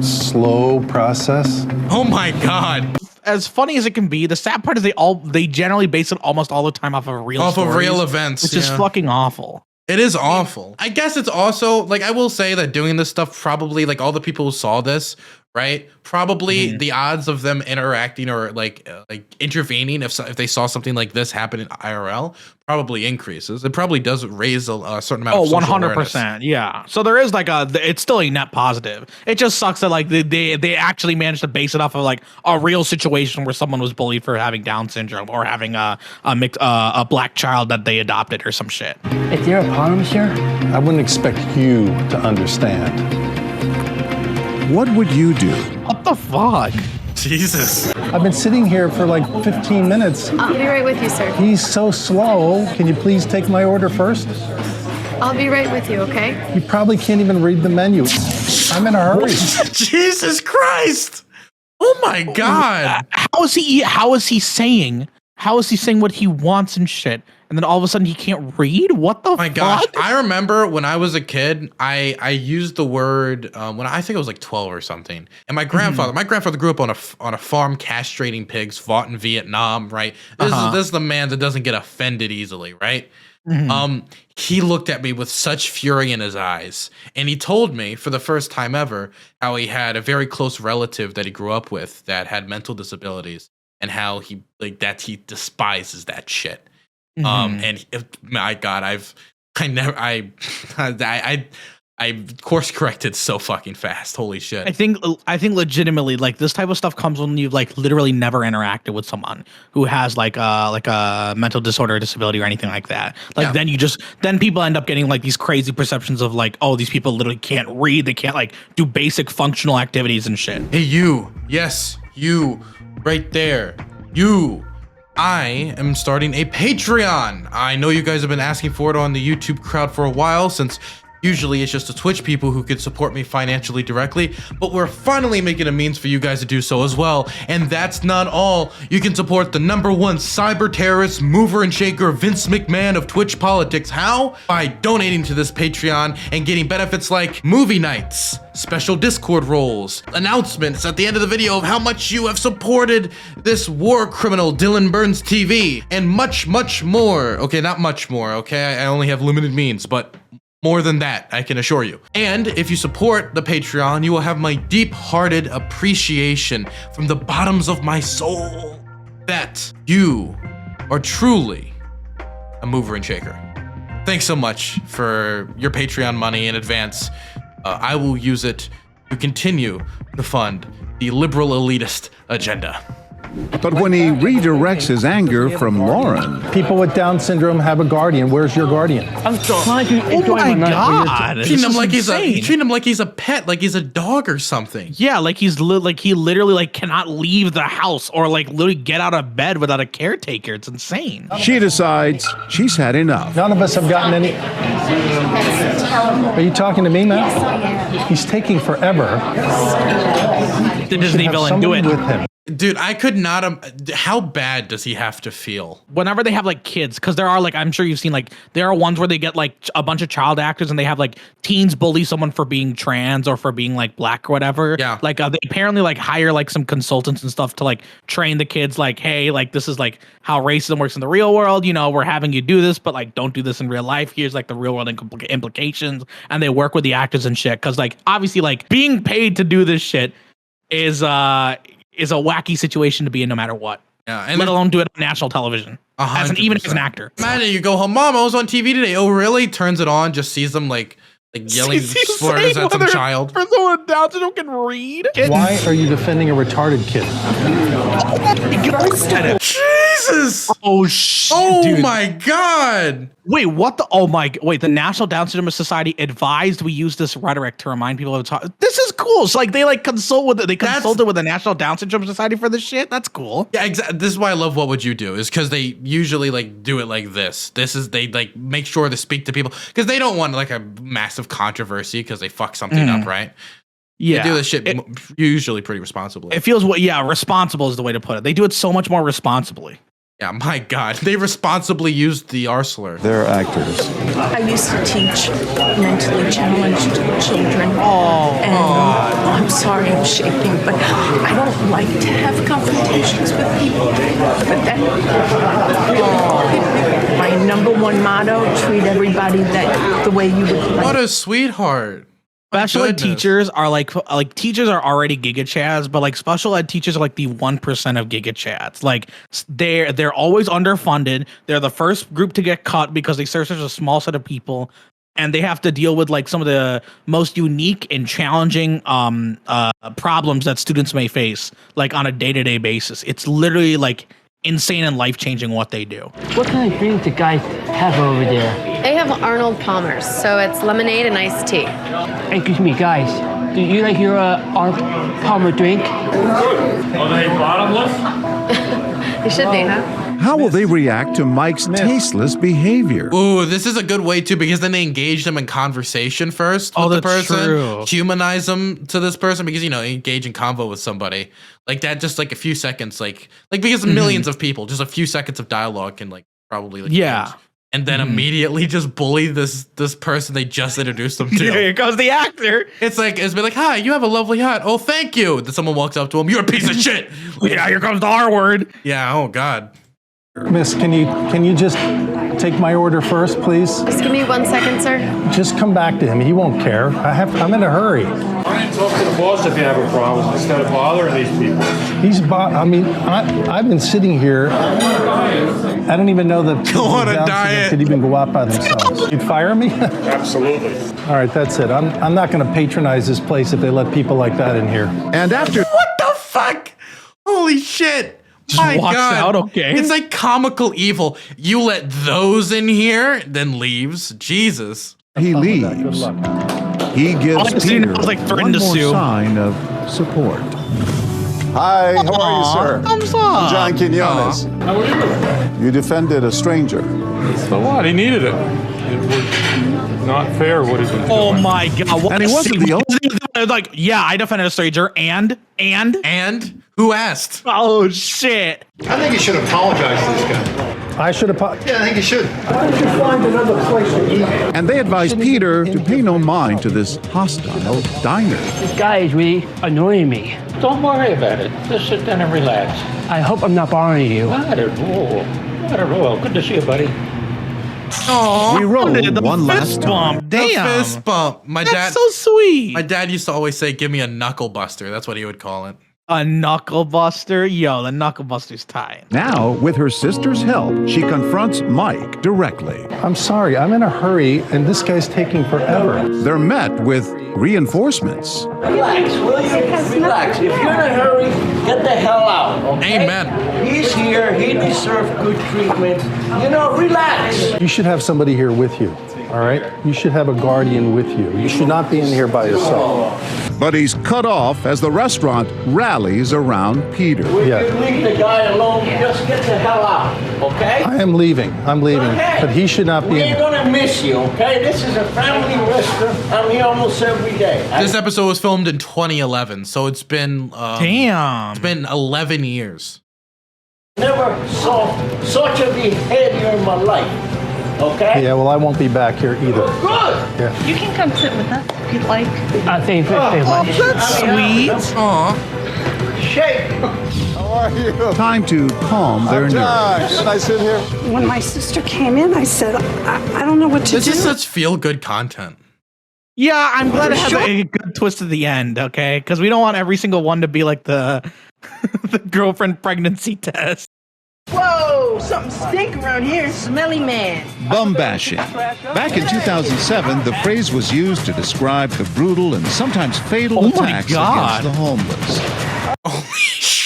slow process. Oh my God. As funny as it can be, the sad part is they generally base it almost all the time off of real events, which is fucking awful. It is awful. I guess it's also like, I will say that doing this stuff, probably like all the people who saw this right? Probably the odds of them interacting or like intervening if they saw something like this happen in IRL probably increases. It probably does raise a certain amount of social 100%. Yeah. So there is like it's still a net positive. It just sucks that like they actually managed to base it off of like a real situation where someone was bullied for having Down syndrome or having a black child that they adopted or some shit. Is there a problem, sir? I wouldn't expect you to understand. What would you do? What the fuck? Jesus. I've been sitting here for like 15 minutes. I'll be right with you, sir. He's so slow. Can you please take my order first? I'll be right with you, okay? You probably can't even read the menu. I'm in a hurry. Jesus Christ. Oh my God. How is he saying what he wants and shit? And then all of a sudden he can't read? What the fuck? My gosh. I remember when I was a kid, I used the word when I think I was like 12 or something. And my grandfather grew up on a farm castrating pigs, fought in Vietnam, right? This is the man that doesn't get offended easily, right? He looked at me with such fury in his eyes, and he told me for the first time ever how he had a very close relative that he grew up with that had mental disabilities, and how he despises that shit. And my God, I course corrected so fucking fast. Holy shit. I think legitimately like this type of stuff comes when you've like literally never interacted with someone who has like a mental disorder or disability or anything like that. Like then people end up getting like these crazy perceptions of like, oh, these people literally can't read. They can't like do basic functional activities and shit. Hey, you. Yes, you right there. You. I am starting a Patreon. I know you guys have been asking for it on the YouTube crowd for a while, since usually it's just the Twitch people who could support me financially directly, but we're finally making a means for you guys to do so as well. And that's not all. You can support the #1 cyber terrorist, mover and shaker, Vince McMahon of Twitch politics. How? By donating to this Patreon and getting benefits like movie nights, special Discord roles, announcements at the end of the video of how much you have supported this war criminal DylanBurnsTV, and much, much more. Okay, not much more, okay? I only have limited means, but more than that, I can assure you. And if you support the Patreon, you will have my deep-hearted appreciation from the bottoms of my soul that you are truly a mover and shaker. Thanks so much for your Patreon money in advance. I will use it to continue to fund the liberal elitist agenda. But when he redirects his anger from Lauren... People with Down syndrome have a guardian. Where's your guardian? I'm trying to enjoy my my God. night. Treating him like he's a pet, like he's a dog or something. Yeah, like he literally like cannot leave the house or like literally get out of bed without a caretaker. It's insane. She decides she's had enough. None of us have gotten any... Are you talking to me, Matt? Yes, I am. He's taking forever. The Disney villain do it. With him. Dude, I could not. How bad does he have to feel? Whenever they have like kids, because there are like, I'm sure you've seen like, there are ones where they get like a bunch of child actors and they have like teens bully someone for being trans or for being like black or whatever. Yeah. Like they apparently like hire like some consultants and stuff to like train the kids like, hey, like this is like how racism works in the real world. You know, we're having you do this, but like don't do this in real life. Here's like the real world implications. And they work with the actors and shit. Cause like obviously like being paid to do this shit is a wacky situation to be in no matter what. Yeah, and let alone do it on national television. Even as an actor. Imagine you go home, Mom, I was on TV today. Oh, really? Turns it on, just sees them like yelling slurs at some child. For someone with Down syndrome can read. Why are you defending a retarded kid? Jesus! Oh shit! Oh dude. my God! Wait, what the? Oh my! Wait, the National Down Syndrome Society advised we use this rhetoric to remind people of the time. This is cool. So like they like consulted with the National Down Syndrome Society for this shit. That's cool. Yeah, exactly. This is why I love What Would You Do? Is because they usually like do it like this. They like make sure to speak to people because they don't want like a massive controversy because they fuck something up, right? Yeah, they do this shit usually pretty responsibly. It feels responsible is the way to put it. They do it so much more responsibly. Yeah, my God, they responsibly used the R slur. They're actors. I used to teach mentally challenged children. I'm sorry I'm shaking, but I don't like to have confrontations with people. But that my #1 motto: treat everybody the way you would like. What a sweetheart. special ed teachers are like teachers are already Giga Chads, but like special ed teachers are like the 1% of Giga Chads. Like they're always underfunded. They're the first group to get cut because they serve such a small set of people, and they have to deal with like some of the most unique and challenging problems that students may face like on a day-to-day basis. It's literally like insane and life-changing what they do. What kind of drink do guys have over there? They have Arnold Palmer's, so it's lemonade and iced tea. Excuse me, guys. Do you like your Arnold Palmer drink? Are they bottomless? They should be, huh? How will they react to Mike's tasteless behavior? Ooh, this is a good way too, because then they engage them in conversation first with the person, true. humanize them to this person, because engage in convo with somebody like that. Just like a few seconds, like because millions of people, just a few seconds of dialogue can probably change. And then immediately just bully this person they just introduced them to. Here goes the actor. It's been like, hi, you have a lovely hat. Oh, thank you. Then someone walks up to him, you're a piece of shit. Yeah, here comes the R word. Yeah, oh God. Miss, can you just take my order first, please? Just give me 1 second, sir. Just come back to him. He won't care. I'm in a hurry. Why don't you talk to the boss if you have a problem instead of bothering these people? I've been sitting here. I don't even know that people on a Down syndrome diet could even go out by themselves. You'd fire me? Absolutely. All right, that's it. I'm not going to patronize this place if they let people like that in here. And after What the fuck? Holy shit. Just walks out, okay. It's like comical evil. You let those in here, then leaves. Jesus. he leaves, he gives Peter one more sign of support. Hi, how are you, sir? Thumbs up. I'm John Quinones. How are you? You defended a stranger. So what? He needed it. It was not fair what he was doing. Oh my God! What And he wasn't the only. like, yeah, I defended a stranger, and who asked? Oh shit! I think you should apologize to this guy. I should apologize. Yeah, I think you should. Why don't you find another place to eat? And they advise Peter to pay no mind to this hostile diner. This guy is really annoying me. Don't worry about it. Just sit down and relax. I hope I'm not bothering you. Not at all. Not at all. Good to see you, buddy. Oh, We roll one last time. Bump. Damn, the fist bump. My that's dad. so sweet. My dad used to always say, "Give me a knuckle buster." That's what he would call it. A knuckle buster, yo, the knuckle buster's tight. Now, with her sister's help, she confronts Mike directly. I'm sorry, I'm in a hurry, and this guy's taking forever. They're met with reinforcements. Relax, will you? Relax. If you're in a hurry, get the hell out, okay? Amen. He's here. He deserves good treatment. Relax. You should have somebody here with you, all right? You should have a guardian with you. You should not be in here by yourself. But he's cut off as the restaurant rallies around Peter. Will you leave the guy alone? Just get the hell out, okay? I am leaving. I'm leaving. Okay. But he should not We be ain't in. gonna miss you, okay? This is a family restaurant. I'm here almost every day. This episode was filmed in 2011, so it's been Damn. It's been 11 years. Never saw such a behavior in my life, okay? Yeah, well, I won't be back here either. Good. Yeah. You can come sit with us if you'd like. Thank you very much. That's sweet. Aw. Shake. How are you? Time to calm their nerves. Can I sit here? When my sister came in, I said, I don't know what to This do. is such feel-good content. Yeah, I'm glad it has a good twist at the end, okay? Because we don't want every single one to be like the the girlfriend pregnancy test. Whoa, something stink around here. Smelly man. Bum bashing. Back in 2007, the phrase was used to describe the brutal and sometimes fatal attacks against the homeless.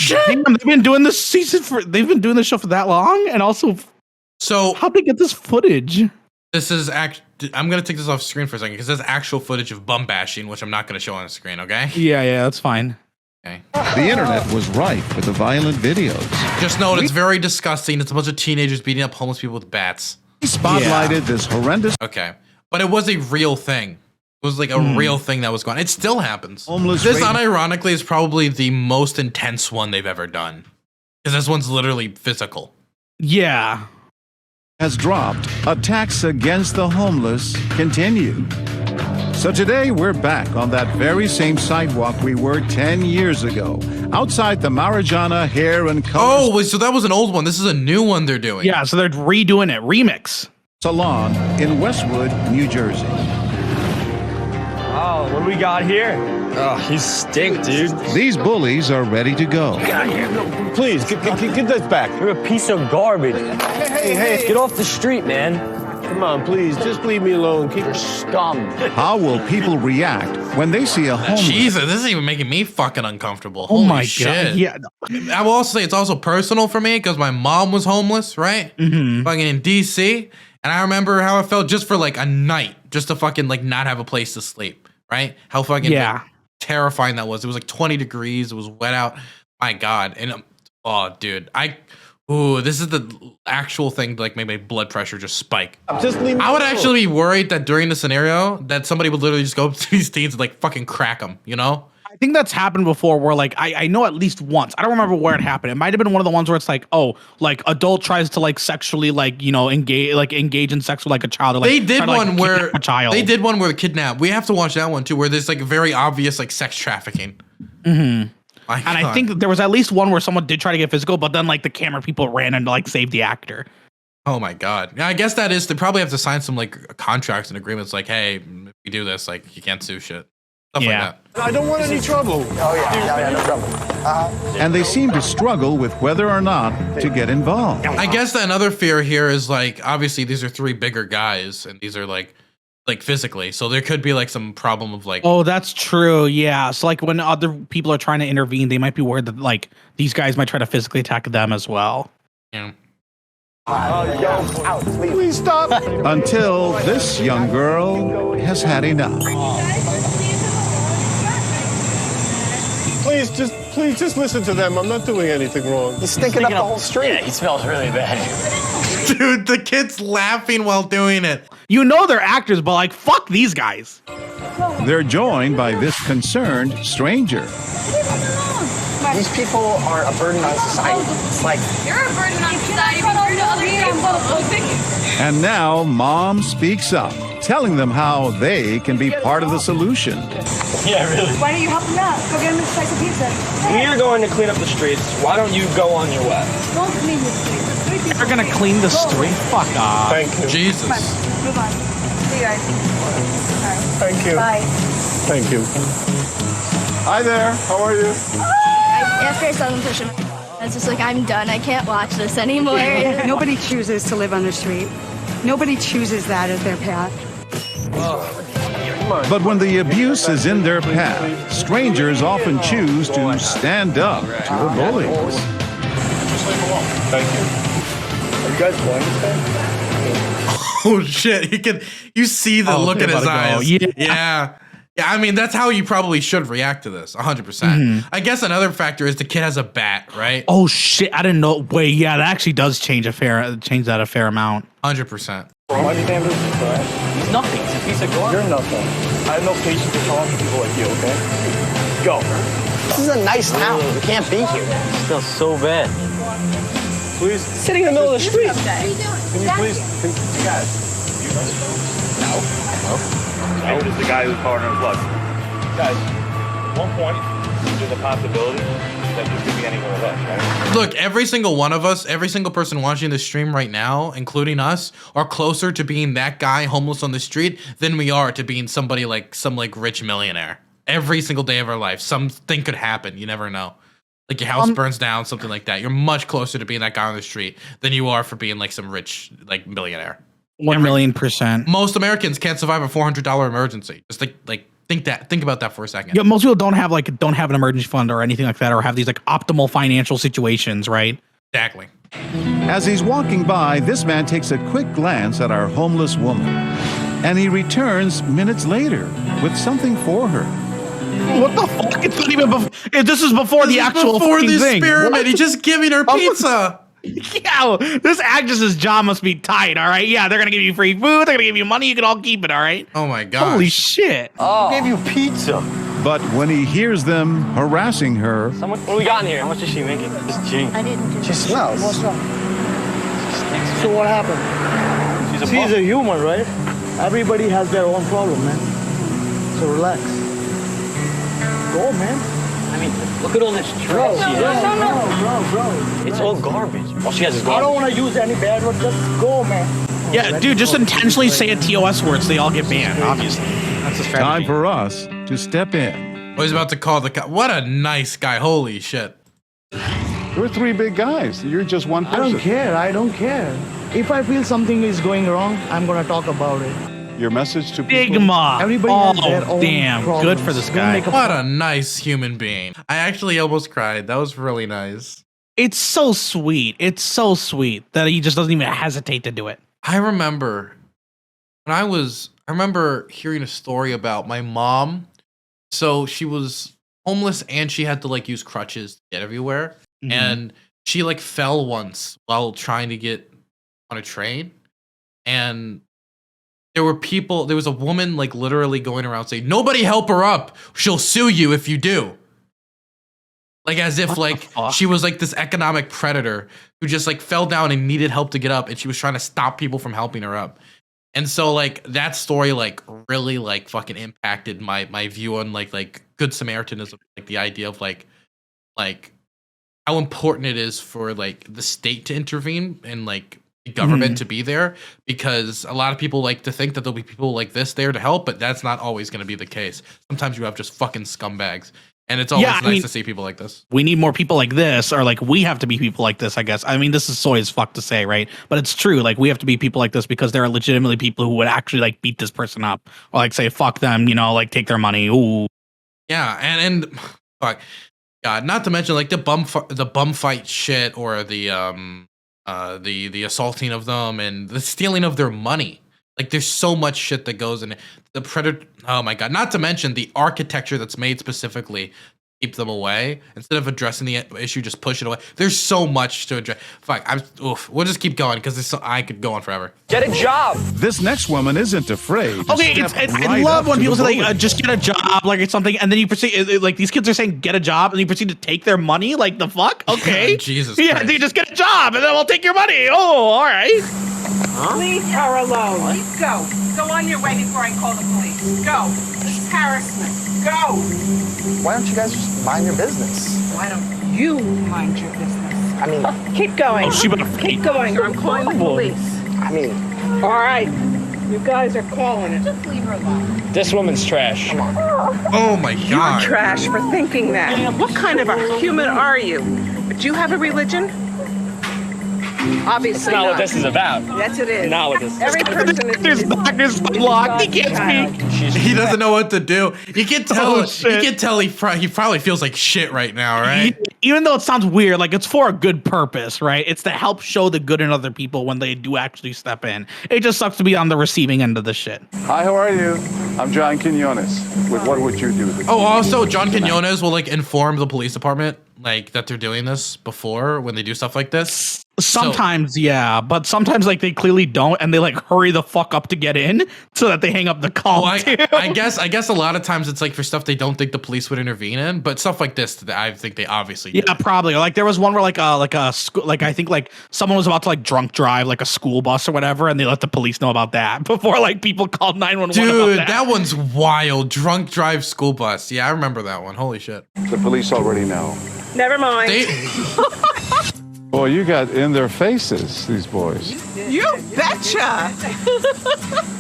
Damn, they've been doing this they've been doing this show for that long, and also, so how'd they get this footage? This is I'm gonna take this off screen for a second because there's actual footage of bum bashing, which I'm not gonna show on the screen. Okay? Yeah, that's fine. Okay. The internet was rife with the violent videos. Just know it's very disgusting. It's a bunch of teenagers beating up homeless people with bats. He spotlighted this horrendous. Okay, but it was a real thing. It was like a real thing that was going on. It still happens. Homeless This, rate- unironically, is probably the most intense one they've ever done. Because this one's literally physical. Yeah. Has dropped. Attacks against the homeless continue. So today we're back on that very same sidewalk we were 10 years ago, outside the Marijana Hair and Color Oh, so that was an old one. This is a new one they're doing. Yeah, so they're redoing it. Remix. Salon in Westwood, New Jersey. Oh, what do we got here? Oh, you stink, dude. These bullies are ready to go. Get out of here. Please, get this back. You're a piece of garbage. Hey, get off the street, man. Come on, please, just leave me alone. Keep your scum. How will people react when they see a homeless? Jesus, this is even making me fucking uncomfortable. Oh Holy my shit. God. Yeah. I will also say it's also personal for me because my mom was homeless, right? Fucking in DC. And I remember how I felt just for like a night, just to fucking like not have a place to sleep, right? How fucking like, terrifying that was. It was like 20 degrees. It was wet out. My God. And oh, dude, this is the actual thing like made my blood pressure just spike. I would actually be worried that during the scenario that somebody would literally just go up to these teens and like fucking crack them, you know? I think that's happened before where like I know at least once. I don't remember where it happened. It might have been one of the ones where it's like, oh, like adult tries to like sexually like, you know, engage in sex with like a child. Or, like, they did one where a child. They did one where the kidnap. We have to watch that one too, where there's like very obvious like sex trafficking. I think that there was at least one where someone did try to get physical, but then like the camera people ran in to like save the actor. Oh my God. Yeah, I guess that is, they probably have to sign some like contracts and agreements like, hey, if you do this, like you can't sue shit. Stuff like that. I don't want any trouble. Oh, yeah, no trouble. And they seem to struggle with whether or not to get involved. I guess that another fear here is like, obviously these are three bigger guys and these are like physically. So there could be like some problem of like. Oh, that's true. Yeah. So like when other people are trying to intervene, they might be worried that like these guys might try to physically attack them as well. Yeah. Please stop. Until this young girl has had enough. Please just listen to them. I'm not doing anything wrong. He's stinking up the whole street. Yeah, he smells really bad. Dude, the kid's laughing while doing it. You know they're actors, but like, fuck these guys. They're joined by this concerned stranger. These people are a burden on society. It's like, You're a burden on society compared to other people. And now Mom speaks up, telling them how they can be part of the solution. Yeah, really. Why don't you help them out? Go get them a slice of pizza. We are going to clean up the streets. Why don't you go on your way? Don't clean the streets. They're gonna clean the street. Fuck off. Thank you. Jesus. Come on, move on. See you guys. All right. Thank you. Bye. Thank you. Hi there. How are you? After I saw them push him, I was just like, I'm done. I can't watch this anymore. Nobody chooses to live on the street. Nobody chooses that as their path. But when the abuse is in their path, strangers often choose to stand up to the bullies. Thank you. Are you guys going to stay? Oh shit! You see the look in his eyes. Yeah. I mean, that's how you probably should react to this. 100%. I guess another factor is the kid has a bat, right? Oh shit! I didn't know. Wait, yeah, that actually does change that a fair amount. 100%. Why do you think this is trash? He's nothing. He's a piece of garbage. You're nothing. I have no patience to talk to people like you, okay? Go. This is a nice town. You can't be here. It smells so bad. Please. Sitting in the middle of the street. Can you please? Guys. No. Maybe just the guy who's partner with us. Guys, at one point, there's a possibility that this could be anywhere else, right? Look, every single one of us, every single person watching this stream right now, including us, are closer to being that guy homeless on the street than we are to being somebody like some like rich millionaire. Every single day of our life, something could happen. You never know. Like your house burns down, something like that. You're much closer to being that guy on the street than you are for being like some rich like millionaire. 1,000,000%. Most Americans can't survive a $400 emergency. Just think about that for a second. Yeah, most people don't have an emergency fund or anything like that, or have these like optimal financial situations, right? Exactly. As he's walking by, this man takes a quick glance at our homeless woman, and he returns minutes later with something for her. What the fuck? It's not even before. This is before the actual before the thing. experiment. He's just giving her pizza. Yeah, this actress's job must be tight, all right? Yeah, they're gonna give you free food, they're gonna give you money, you can all keep it, all right? Oh my god. Holy shit. Oh. Who gave you pizza? But when he hears them harassing her... What do we got in here? How much is she making? This G. I didn't do She smells. What's up? So what happened? She's a human, right? Everybody has their own problem, man. So relax. Go, man. I mean, look at all this trash she has. Bro. It's all garbage. All she has is garbage. I don't want to use any bad words. Just go, man. Yeah, dude, just intentionally say a TOS word so they all get banned, obviously. That's the strategy. Time for us to step in. I was about to call the cop. What a nice guy. Holy shit. We're three big guys. You're just one person. I don't care. I don't care. If I feel something is going wrong, I'm gonna talk about it. Your message to Big people? Ma. Everybody has their own damn. problems. Good for this Don't guy. make a What a nice human being. I actually almost cried. That was really nice. It's so sweet. It's so sweet that he just doesn't even hesitate to do it. I remember when I remember hearing a story about my mom. So she was homeless and she had to like use crutches to get everywhere. Mhm. And she like fell once while trying to get on a train. And there was a woman like literally going around saying, "Nobody help her up. She'll sue you if you do." Like as if like she was like this economic predator who just like fell down and needed help to get up, and she was trying to stop people from helping her up. And so like that story like really like fucking impacted my view on like Good Samaritanism, like the idea of like how important it is for like the state to intervene and like the government to be there, because a lot of people like to think that there'll be people like this there to help, but that's not always going to be the case. Sometimes you have just fucking scumbags. And it's always nice to see people like this. We need more people like this, or like we have to be people like this, I guess. I mean, this is soy as fuck to say, right? But it's true. Like we have to be people like this because there are legitimately people who would actually like beat this person up or like say fuck them, you know, like take their money. Ooh. Yeah, and fuck, God, not to mention like the bum fight shit or the assaulting of them and the stealing of their money. Like there's so much shit that goes in it. The predator. Oh my God. Not to mention the architecture that's made specifically to keep them away. Instead of addressing the issue, just push it away. There's so much to address. Fuck. We'll just keep going because I could go on forever. Get a job. This next woman isn't afraid. to Okay, step I right love up when to people the say like, bullet. just get a job, like it's something, and then you proceed like these kids are saying get a job, and you proceed to take their money. Like the fuck? Okay, Jesus. yeah, Christ. they just get a job, and then we'll take your money. Oh, all right. Leave her alone. Go. Go on your way before I call the police. Go. This is harassment. Go. Why don't you guys just mind your business? Why don't you mind your business? I mean, Keep going. Oh, she better Keep going. I'm calling the police. I mean, All right. You guys are calling it. Just leave her alone. this woman's trash. Oh my God. You're trash for thinking that. What kind of a human are you? Do you have a religion? Obviously That's not what this is about. Yes, it is. Not what this is. Every person is. His back is blocked. He can't speak. He doesn't know what to do. You can tell. Oh, You shit. can tell he probably feels like shit right now, right? Even though it sounds weird, like it's for a good purpose, right? It's to help show the good in other people when they do actually step in. It just sucks to be on the receiving end of this shit. Hi, how are you? I'm John Quinones. With What Would You Do? Oh, also, John Quinones will like inform the police department like that they're doing this before when they do stuff like this. Sometimes, yeah, but sometimes like they clearly don't, and they like hurry the fuck up to get in so that they hang up the call. I guess a lot of times it's like for stuff they don't think the police would intervene in, but stuff like this, I think they obviously do. Yeah, probably. Like there was one where like a school, like I think like someone was about to like drunk drive like a school bus or whatever, and they let the police know about that before like people called 911. Dude, about that one's wild. Drunk drive school bus. Yeah, I remember that one. Holy shit. The police already know. Never mind. Boy, you got in their faces, these boys. You betcha.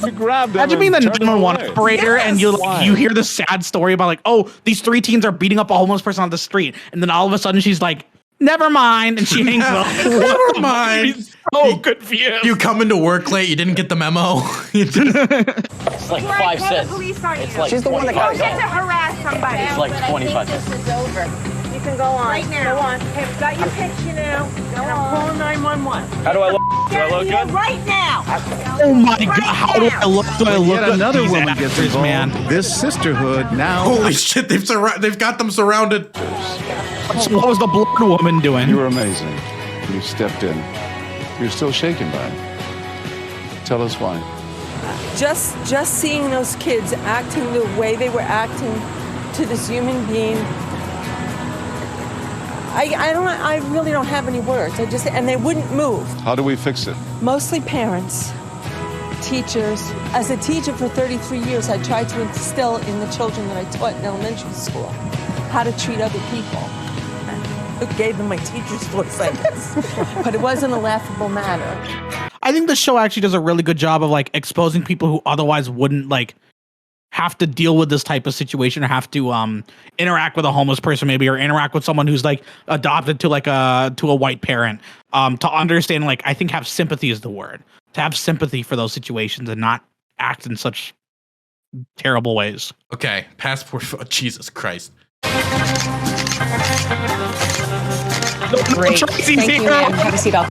You grabbed them. Imagine being the and turned them 911 away. operator and you hear the sad story about like, oh, these 3 teens are beating up a homeless person on the street, and then all of a sudden she's like, never mind, and she hangs up. Never mind. He's so confused. You come into work late, you didn't get the memo. It's like 5 cents. It's like she's the one that got Get to harass somebody. It's like 25 This cents. is over. You can go on. Right now. Go on. Okay, I've got your picture now. And I'm calling 911. How do I look? Do I look Get good? right now. Oh my god, how do I look? Do I look Yet good? another These woman gets actors, involved. man. This sisterhood now. Holy shit, they've got them surrounded. So what was the blonde woman doing? You were amazing. You stepped in. You're still shaken by it. Tell us why. Just seeing those kids acting the way they were acting to this human being, I really don't have any words. And they wouldn't move. How do we fix it? Mostly parents, teachers. As a teacher for 33 years, I tried to instill in the children that I taught in elementary school how to treat other people. I gave them my teacher's voice, I guess. But it wasn't a laughable matter. I think the show actually does a really good job of like exposing people who otherwise wouldn't like have to deal with this type of situation or have to interact with a homeless person maybe, or interact with someone who's like adopted to like a white parent, to understand, like, I think have sympathy is the word, to have sympathy for those situations and not act in such terrible ways. Okay, passport. Jesus Christ. Great. Thank you, ma'am. Have a seatbelt.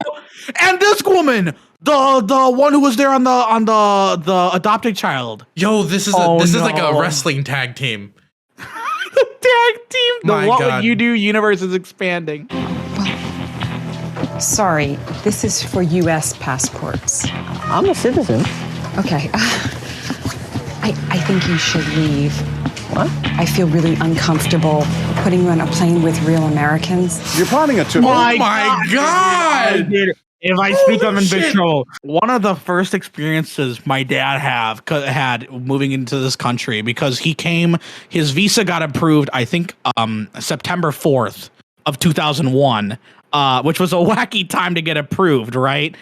And this woman, the one who was there on the adopted child. Yo, this is like a wrestling tag team. The tag team. My What God. Would You Do universe is expanding. Sorry, this is for U.S. passports. I'm a citizen. Okay. I think you should leave. What? I feel really uncomfortable putting you on a plane with real Americans. You're planning a trip. Oh my God! If I speak, I'm in big trouble. One of the first experiences my dad had moving into this country, because he came, his visa got approved, I think, September 4th of 2001. Which was a wacky time to get approved, right?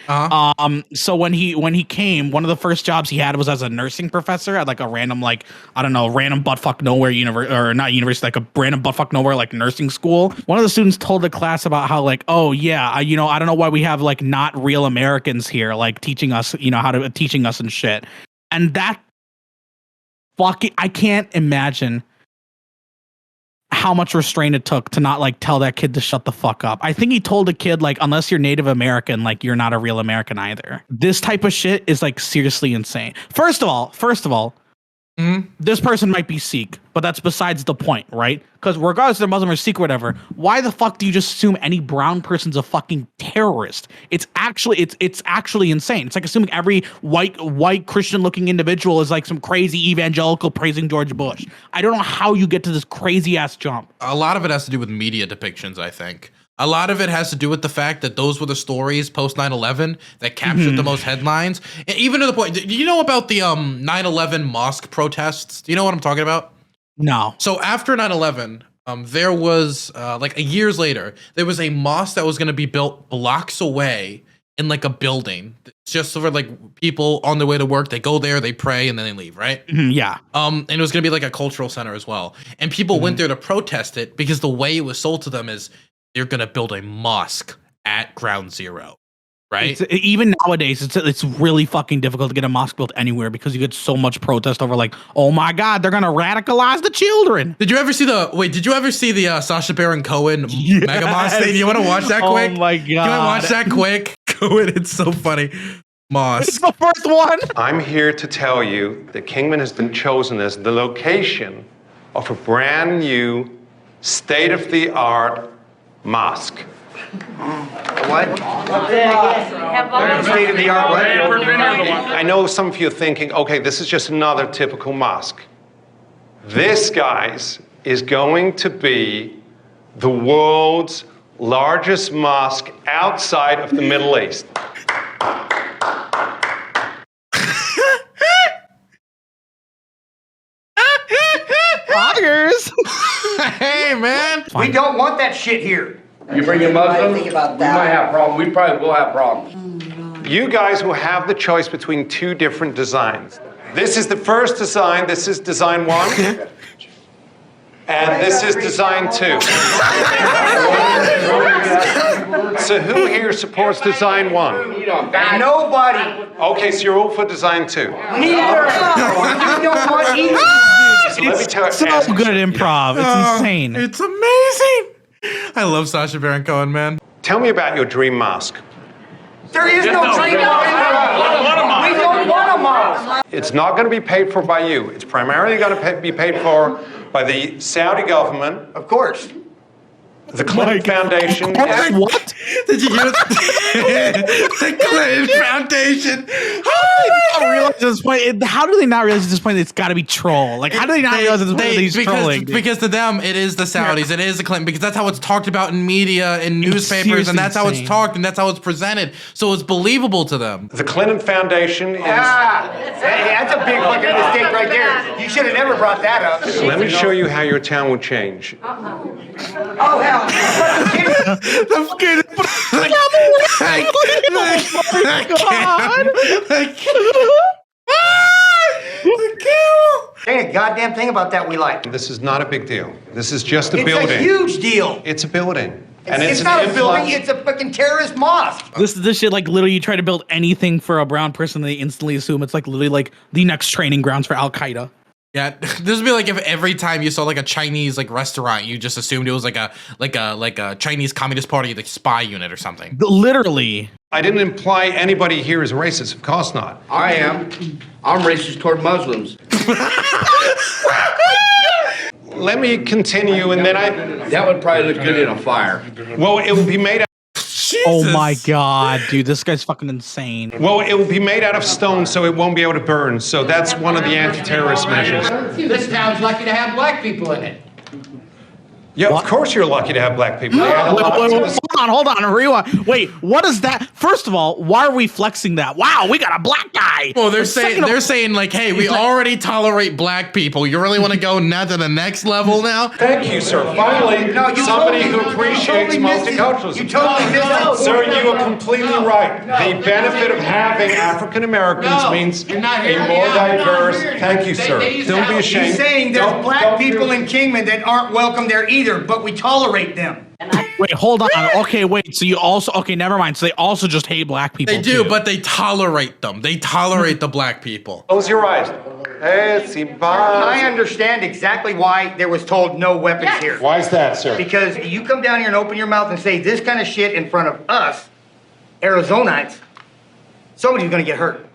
So when he came, one of the first jobs he had was as a nursing professor at like a random, like, I don't know, random buttfuck nowhere like a random buttfuck nowhere like nursing school. One of the students told the class about how like, oh yeah, I don't know why we have like not real Americans here, like teaching us, teaching us and shit. And that fucking, I can't imagine how much restraint it took to not like tell that kid to shut the fuck up. I think he told the kid like, unless you're Native American, like you're not a real American either. This type of shit is like seriously insane. First of all, this person might be Sikh, but that's besides the point, right? Because regardless if they're Muslim or Sikh or whatever, why the fuck do you just assume any brown person's a fucking terrorist? It's actually insane. It's like assuming every white Christian looking individual is like some crazy evangelical praising George Bush. I don't know how you get to this crazy ass jump. A lot of it has to do with media depictions, I think. A lot of it has to do with the fact that those were the stories post 9/11 that captured the most headlines. And even to the point, do you know about the 9/11 mosque protests? Do you know what I'm talking about? No. So after 9/11, there was like years later, there was a mosque that was going to be built blocks away in like a building. It's just for like people on their way to work. They go there, they pray, and then they leave, right? Yeah. And it was going to be like a cultural center as well. And people went there to protest it because the way it was sold to them is they're going to build a mosque at ground zero, right? Even nowadays, it's really fucking difficult to get a mosque built anywhere because you get so much protest over like, oh my God, they're going to radicalize the children. Did you ever see the Sacha Baron Cohen mega mosque thing? You want to watch that quick? Oh my God. Can I watch that quick? Cohen, it's so funny. Mosque. It's the first one. I'm here to tell you that Kingman has been chosen as the location of a brand new, state-of-the-art mosque. What? State-of-the-art what? I know some of you are thinking, okay, this is just another typical mosque. This, guys, is going to be the world's largest mosque outside of the Middle East. Bloggers. Hey, man. We don't want that shit here. You bring in Muslims, think about we that. might have problems. We probably will have problems. You guys will have the choice between two different designs. This is the first design. This is design 1. And this is design 2. So who here supports design 1? Nobody. Okay, so you're all for design 2. Neither. You don't want either. So let me tell you. So good at improv. It's insane. It's amazing. I love Sacha Baron Cohen, man. Tell me about your dream mosque. There is no dream mosque. We don't want a mosque. It's not going to be paid for by you. It's primarily going to be paid for by the Saudi government. Of course. The Clinton Foundation. What? Did you hear the Clinton Foundation? How do they not realize at this point it's got to be troll? Like, how do they not realize at this point that he's trolling? Because to them, it is the Saudis, it is the Clinton, because that's how it's talked about in media, in newspapers, and that's how it's talked, and that's how it's presented. So it's believable to them. The Clinton Foundation is... That's a big fucking mistake right there. You should have never brought that up. Let me show you how your town will change. Oh, hell. The Ain't a goddamn thing about that we like. This is not a big deal. This is just a It's building. a huge deal. It's a building. And It's an not a influx- building, it's a fucking terrorist mosque. This shit, like, literally, you try to build anything for a brown person, they instantly assume it's, like, literally, like, the next training grounds for Al-Qaeda. Yeah, this would be like if every time you saw like a Chinese like restaurant, you just assumed it was like a Chinese Communist Party like spy unit or something. Literally. I didn't imply anybody here is racist. Of course not. I am. I'm racist toward Muslims. Let me continue, and then That would probably look good in a fire. Well, it will be made out. Oh my god, dude, this guy's fucking insane. Well, it will be made out of stone, so it won't be able to burn. So that's one of the anti-terrorist measures. This town's lucky to have black people in it. Yeah, of course you're lucky to have black people. Hold on, rewind. Wait, what is that? First of all, why are we flexing that? Wow, we got a black guy. Well, they're saying like, hey, we already tolerate black people. You really want to go now to the next level now? Thank you, sir. Finally, somebody who appreciates multiculturalism. You totally missed it. Sir, you are completely right. The benefit of having African Americans means a more diverse. Thank you, sir. Don't be ashamed. He's saying there's black people in Kingman that aren't welcome there either, but we tolerate them. Wait, hold on. Okay, wait. So you also never mind. So they also just hate black people. They do, but they tolerate them. They tolerate the black people. Close your eyes. I understand exactly why there was told no weapons here. Why is that, sir? Because you come down here and open your mouth and say this kind of shit in front of us, Arizonites, somebody's gonna get hurt.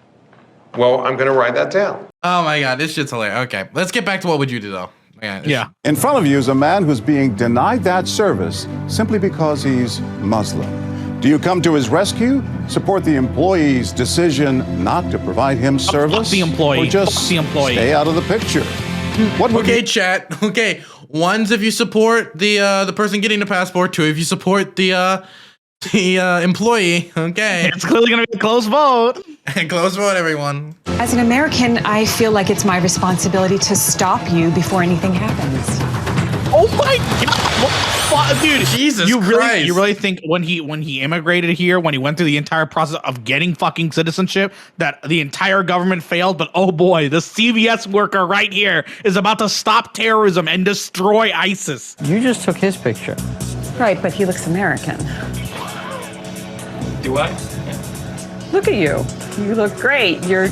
Well, I'm gonna write that down. Oh my god, this shit's hilarious. Okay, let's get back to what would you do though. Yeah. In front of you is a man who's being denied that service simply because he's Muslim. Do you come to his rescue, support the employee's decision not to provide him service, the employee. or just the employee. stay out of the picture? What would Okay, chat. Okay, one's if you support the person getting the passport. Two, if you support the employee. Okay, it's clearly gonna be a close vote. Close vote, everyone. As an American, I feel like it's my responsibility to stop you before anything happens. Oh my god, dude! Jesus you Christ! You really think when he immigrated here, when he went through the entire process of getting fucking citizenship, that the entire government failed? But oh boy, the CVS worker right here is about to stop terrorism and destroy ISIS. You just took his picture. Right, but he looks American. Do I? Look at you. You look great. You're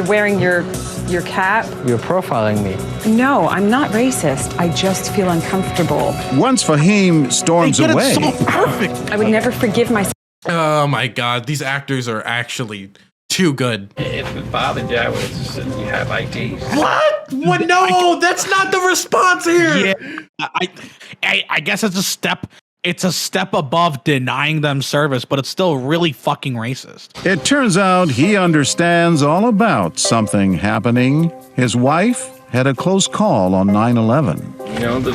wearing your cap. You're profiling me. No, I'm not racist. I just feel uncomfortable. Once Fahim storms away, perfect. I would never forgive myself. Oh my god, these actors are actually too good. If it bothered you, I would have just said you have IDs. What? What? No, that's not the response here. Yeah, I guess it's a step. It's a step above denying them service, but it's still really fucking racist. it turns out he understands all about something happening. His wife had a close call on 9/11. You know, the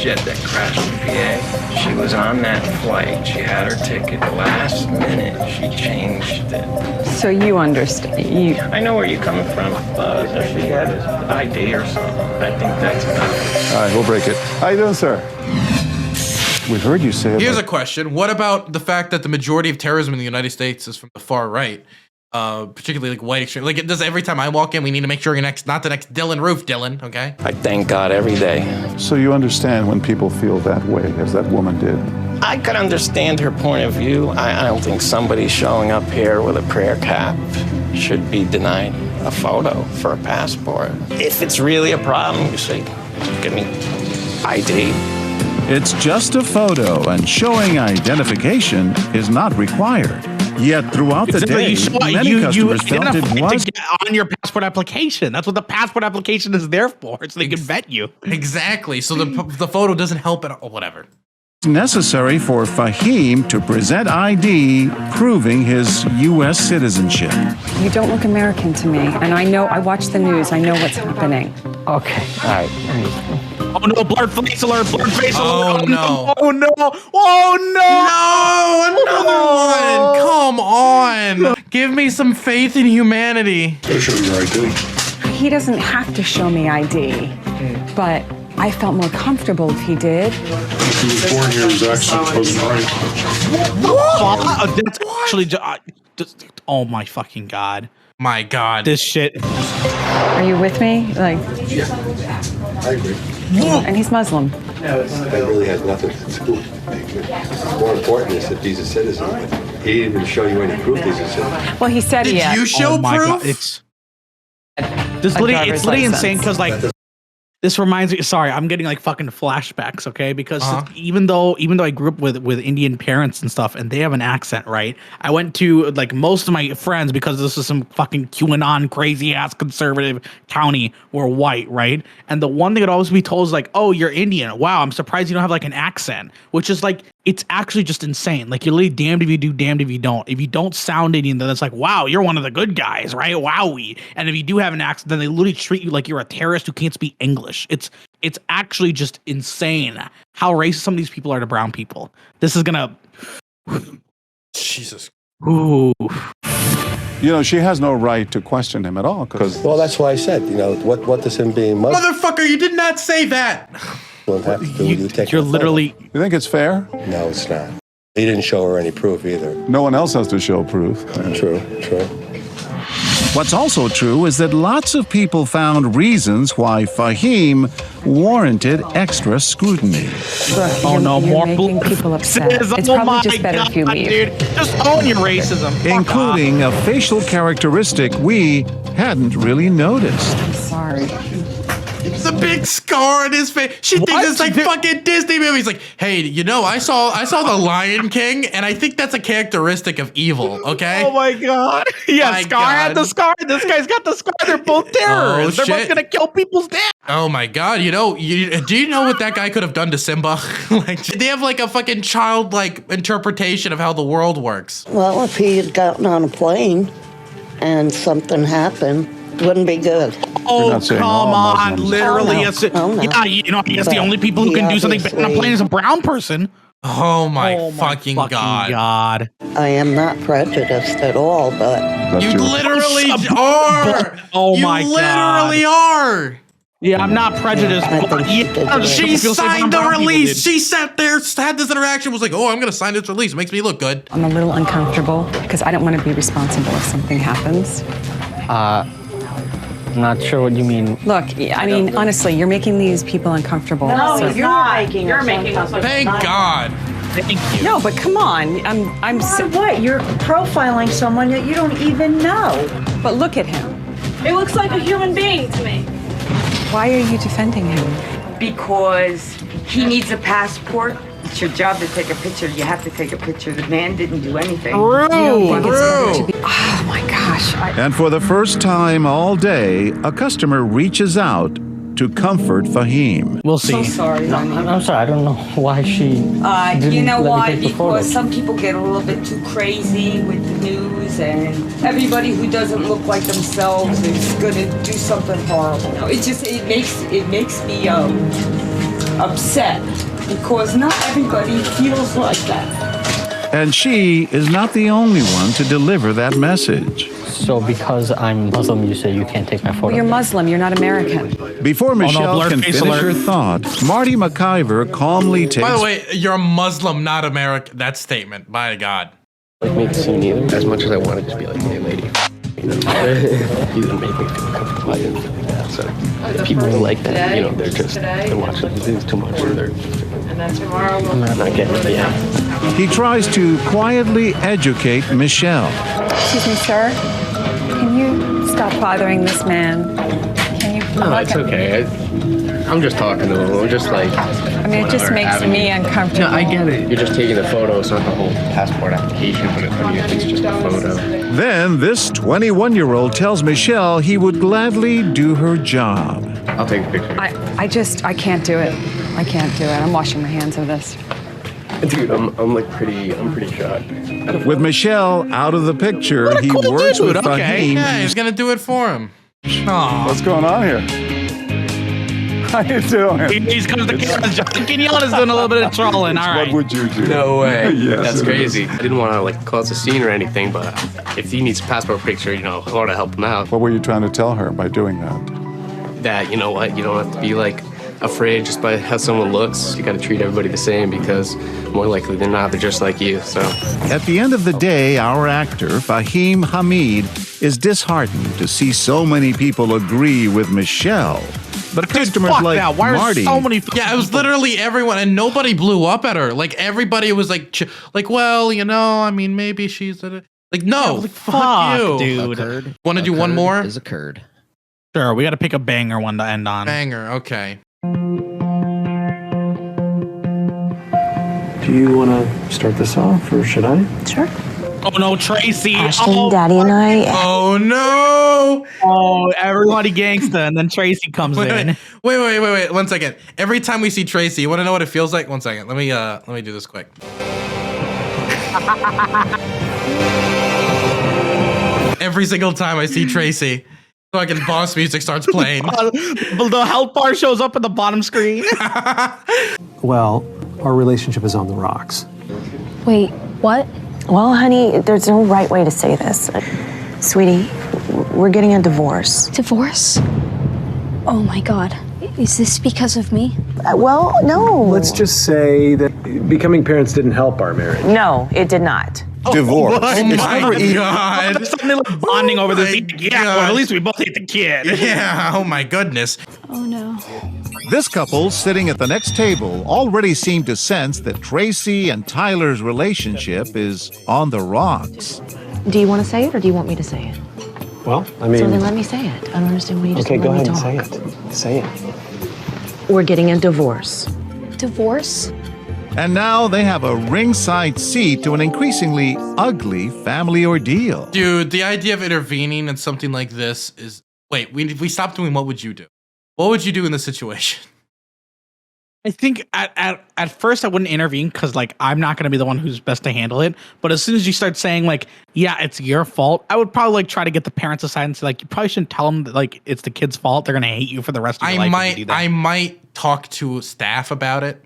jet that crashed in PA, she was on that flight. She had her ticket. Last minute, she changed it. So you understand. I know where you're coming from. If she had an ID or something, I think that's enough. All right, we'll break it. How you doing, sir? We heard you say Here's a question. What about the fact that the majority of terrorism in the United States is from the far right? Particularly like white extreme. Like it does every time I walk in, we need to make sure you're not the next Dylan Roof, Dylan, okay? I thank God every day. So you understand when people feel that way, as that woman did. I could understand her point of view. I don't think somebody showing up here with a prayer cap should be denied a photo for a passport. If it's really a problem, you say, give me ID. It's just a photo, and showing identification is not required. Yet throughout the day, many customers felt it was on your passport application. That's what the passport application is there for. So they can vet you. Exactly. So the photo doesn't help at all. Whatever. necessary for Fahim to present ID proving his U.S. citizenship. You don't look American to me, and I watch the news. I know what's happening. Okay, all right. Oh no, blurred face alert, blurred face alert. Oh no. Oh no. Oh no. Another one. Come on. Give me some faith in humanity. He doesn't have to show me ID, but I felt more comfortable if he did. He was born here, his accent wasn't right. That's actually oh my fucking god. My god. This shit. Are you with me? Like, I agree. and he's Muslim. That really has nothing to do with it. More important is that he's a citizen. He didn't even show you any proof he's a citizen. Well, he said he had. Did you show proof? God, it's literally insane because like this reminds me. Sorry, I'm getting like fucking flashbacks. Okay, because even though I grew up with Indian parents and stuff, and they have an accent, right? I went to like most of my friends because this is some fucking QAnon crazy ass conservative county were white, right? And the one thing that always be told is like, "Oh, you're Indian. Wow, I'm surprised you don't have like an accent," which is like. It's actually just insane. Like, you're literally damned if you do, damned if you don't. If you don't sound Indian, then it's like, wow, you're one of the good guys, right? Wowie. And if you do have an accent, then they literally treat you like you're a terrorist who can't speak English. It's actually just insane how racist some of these people are to brown people. This is gonna... Jesus. Ooh. You know, she has no right to question him at all. Well, that's why I said, you know, what does him being Muslim... Motherfucker, you did not say that! You're literally... You think it's fair? No, it's not. He didn't show her any proof either. No one else has to show proof. True. What's also true is that lots of people found reasons why Fahim warranted extra scrutiny. Oh no, more making people upset. It's probably just better if you leave. Dude, just own your racism. Including a facial characteristic we hadn't really noticed. I'm sorry. It's a big scar on his face. She thinks it's like fucking Disney movies. Like, hey, you know, I saw the Lion King, and I think that's a characteristic of evil. Okay. Oh my god. Yeah, Scar had the scar. This guy's got the scar. They're both terrorists. They're both gonna kill people's dad. Oh my god. You know, do you know what that guy could have done to Simba? Like, they have like a fucking childlike interpretation of how the world works. Well, if he had gotten on a plane and something happened, wouldn't be good. Oh, come on. Literally. No. Yeah, you know, I guess the only people who can do something bad on a plane is a brown person. Oh my fucking god. I am not prejudiced at all, but... You literally are! Oh my god. You literally are! Yeah, I'm not prejudiced. She signed the release. She sat there, had this interaction, was like, oh, I'm going to sign this release. It makes me look good. I'm a little uncomfortable because I don't want to be responsible if something happens. I'm not sure what you mean. Look, I mean, honestly, you're making these people uncomfortable. No, so. you're making us Thank God. Thank you. No, but come on. I'm what? You're profiling someone that you don't even know. But look at him. It looks like a human being to me. Why are you defending him? Because he needs a passport. It's your job to take a picture. You have to take a picture. The man didn't do anything. Oh my gosh. And for the first time all day, a customer reaches out to comfort Fahim. We'll see. So sorry, No, I'm sorry. I don't know why she. You know why? Because Because some people get a little bit too crazy with the news, and everybody who doesn't look like themselves is gonna do something horrible. It makes me upset because not everybody feels like that. And she is not the only one to deliver that message. So because I'm Muslim, you say you can't take my photo? Well, you're Muslim. You're not American. Before Michelle can finish her thought, Marty McIver calmly takes... By the way, you're Muslim, not American. That statement, by God. Like make a scene either. As much as I wanted to be like, hey lady, you know, you didn't make me feel comfortable. I didn't feel like that. So if people who like that, you know, they're watching the news too much, or And then tomorrow I'm not getting it yet. He tries to quietly educate Michelle. Excuse me, sir. Can you stop bothering this man? Can you? No, it's okay. I'm just talking to him. I'm just like... I mean, it just makes me uncomfortable. No, I get it. You're just taking the photo. It's not the whole passport application, but it's just a photo. Then this 21-year-old tells Michelle he would gladly do her job. I'll take a picture. I can't do it. I can't do it. I'm washing my hands of this. Dude, I'm pretty shocked. With Michelle out of the picture, he works with Fahim. Yeah, he's going to do it for him. Aww. What's going on here? How you doing? He's coming to the camera. Kenyatta's doing a little bit of trolling. All right. What would you do? No way. Yes, That's it crazy. is. I didn't want to like cause a scene or anything, but if he needs a passport picture, you know, I want to help him out. What were you trying to tell her by doing that? That, you know what, you don't have to be like afraid just by how someone looks. You got to treat everybody the same because more likely than not, they're just like you. So At the end of the day, our actor, Fahim Hamid, is disheartened to see so many people agree with Michelle. But customers fuck like that. Why are Marty... so many Yeah, it was literally everyone, and nobody blew up at her. Like, everybody was like, well, you know, I mean, maybe she's... Like, no, fuck you. dude. Want to do one more? Is occurred. Sure, we got to pick a banger one to end on. Banger, okay. Do you want to start this off, or should I? Sure. Oh no, Tracy! Ashton, Daddy, and I. Oh no! Oh, everybody gangsta, and then Tracy comes in. Wait, 1 second. Every time we see Tracy, you want to know what it feels like? 1 second. Let me do this quick. Every single time I see Tracy, fucking boss music starts playing. The health bar shows up at the bottom screen. Well, our relationship is on the rocks. Wait, what? Well, honey, there's no right way to say this. Sweetie, we're getting a divorce. Divorce? Oh my God. Is this because of me? Well, no. Let's just say that becoming parents didn't help our marriage. No, it did not. Divorce. Oh my God. They're suddenly like bonding over this. Yeah, well, at least we both hate the kid. Yeah, oh my goodness. Oh no. This couple sitting at the next table already seemed to sense that Tracy and Tyler's relationship is on the rocks. Do you want to say it or do you want me to say it? Well, I mean... So then let me say it. I don't understand why you just okay, go let ahead me and talk. say it. We're getting a divorce. Divorce? And now they have a ringside seat to an increasingly ugly family ordeal. Dude, the idea of intervening in something like this is... Wait, if we stop doing, what would you do? What would you do in this situation? I think at first I wouldn't intervene because like I'm not going to be the one who's best to handle it. But as soon as you start saying like, yeah, it's your fault, I would probably like try to get the parents aside and say like, you probably shouldn't tell them that like it's the kid's fault. They're going to hate you for the rest of your life. If you do that. I might talk to staff about it,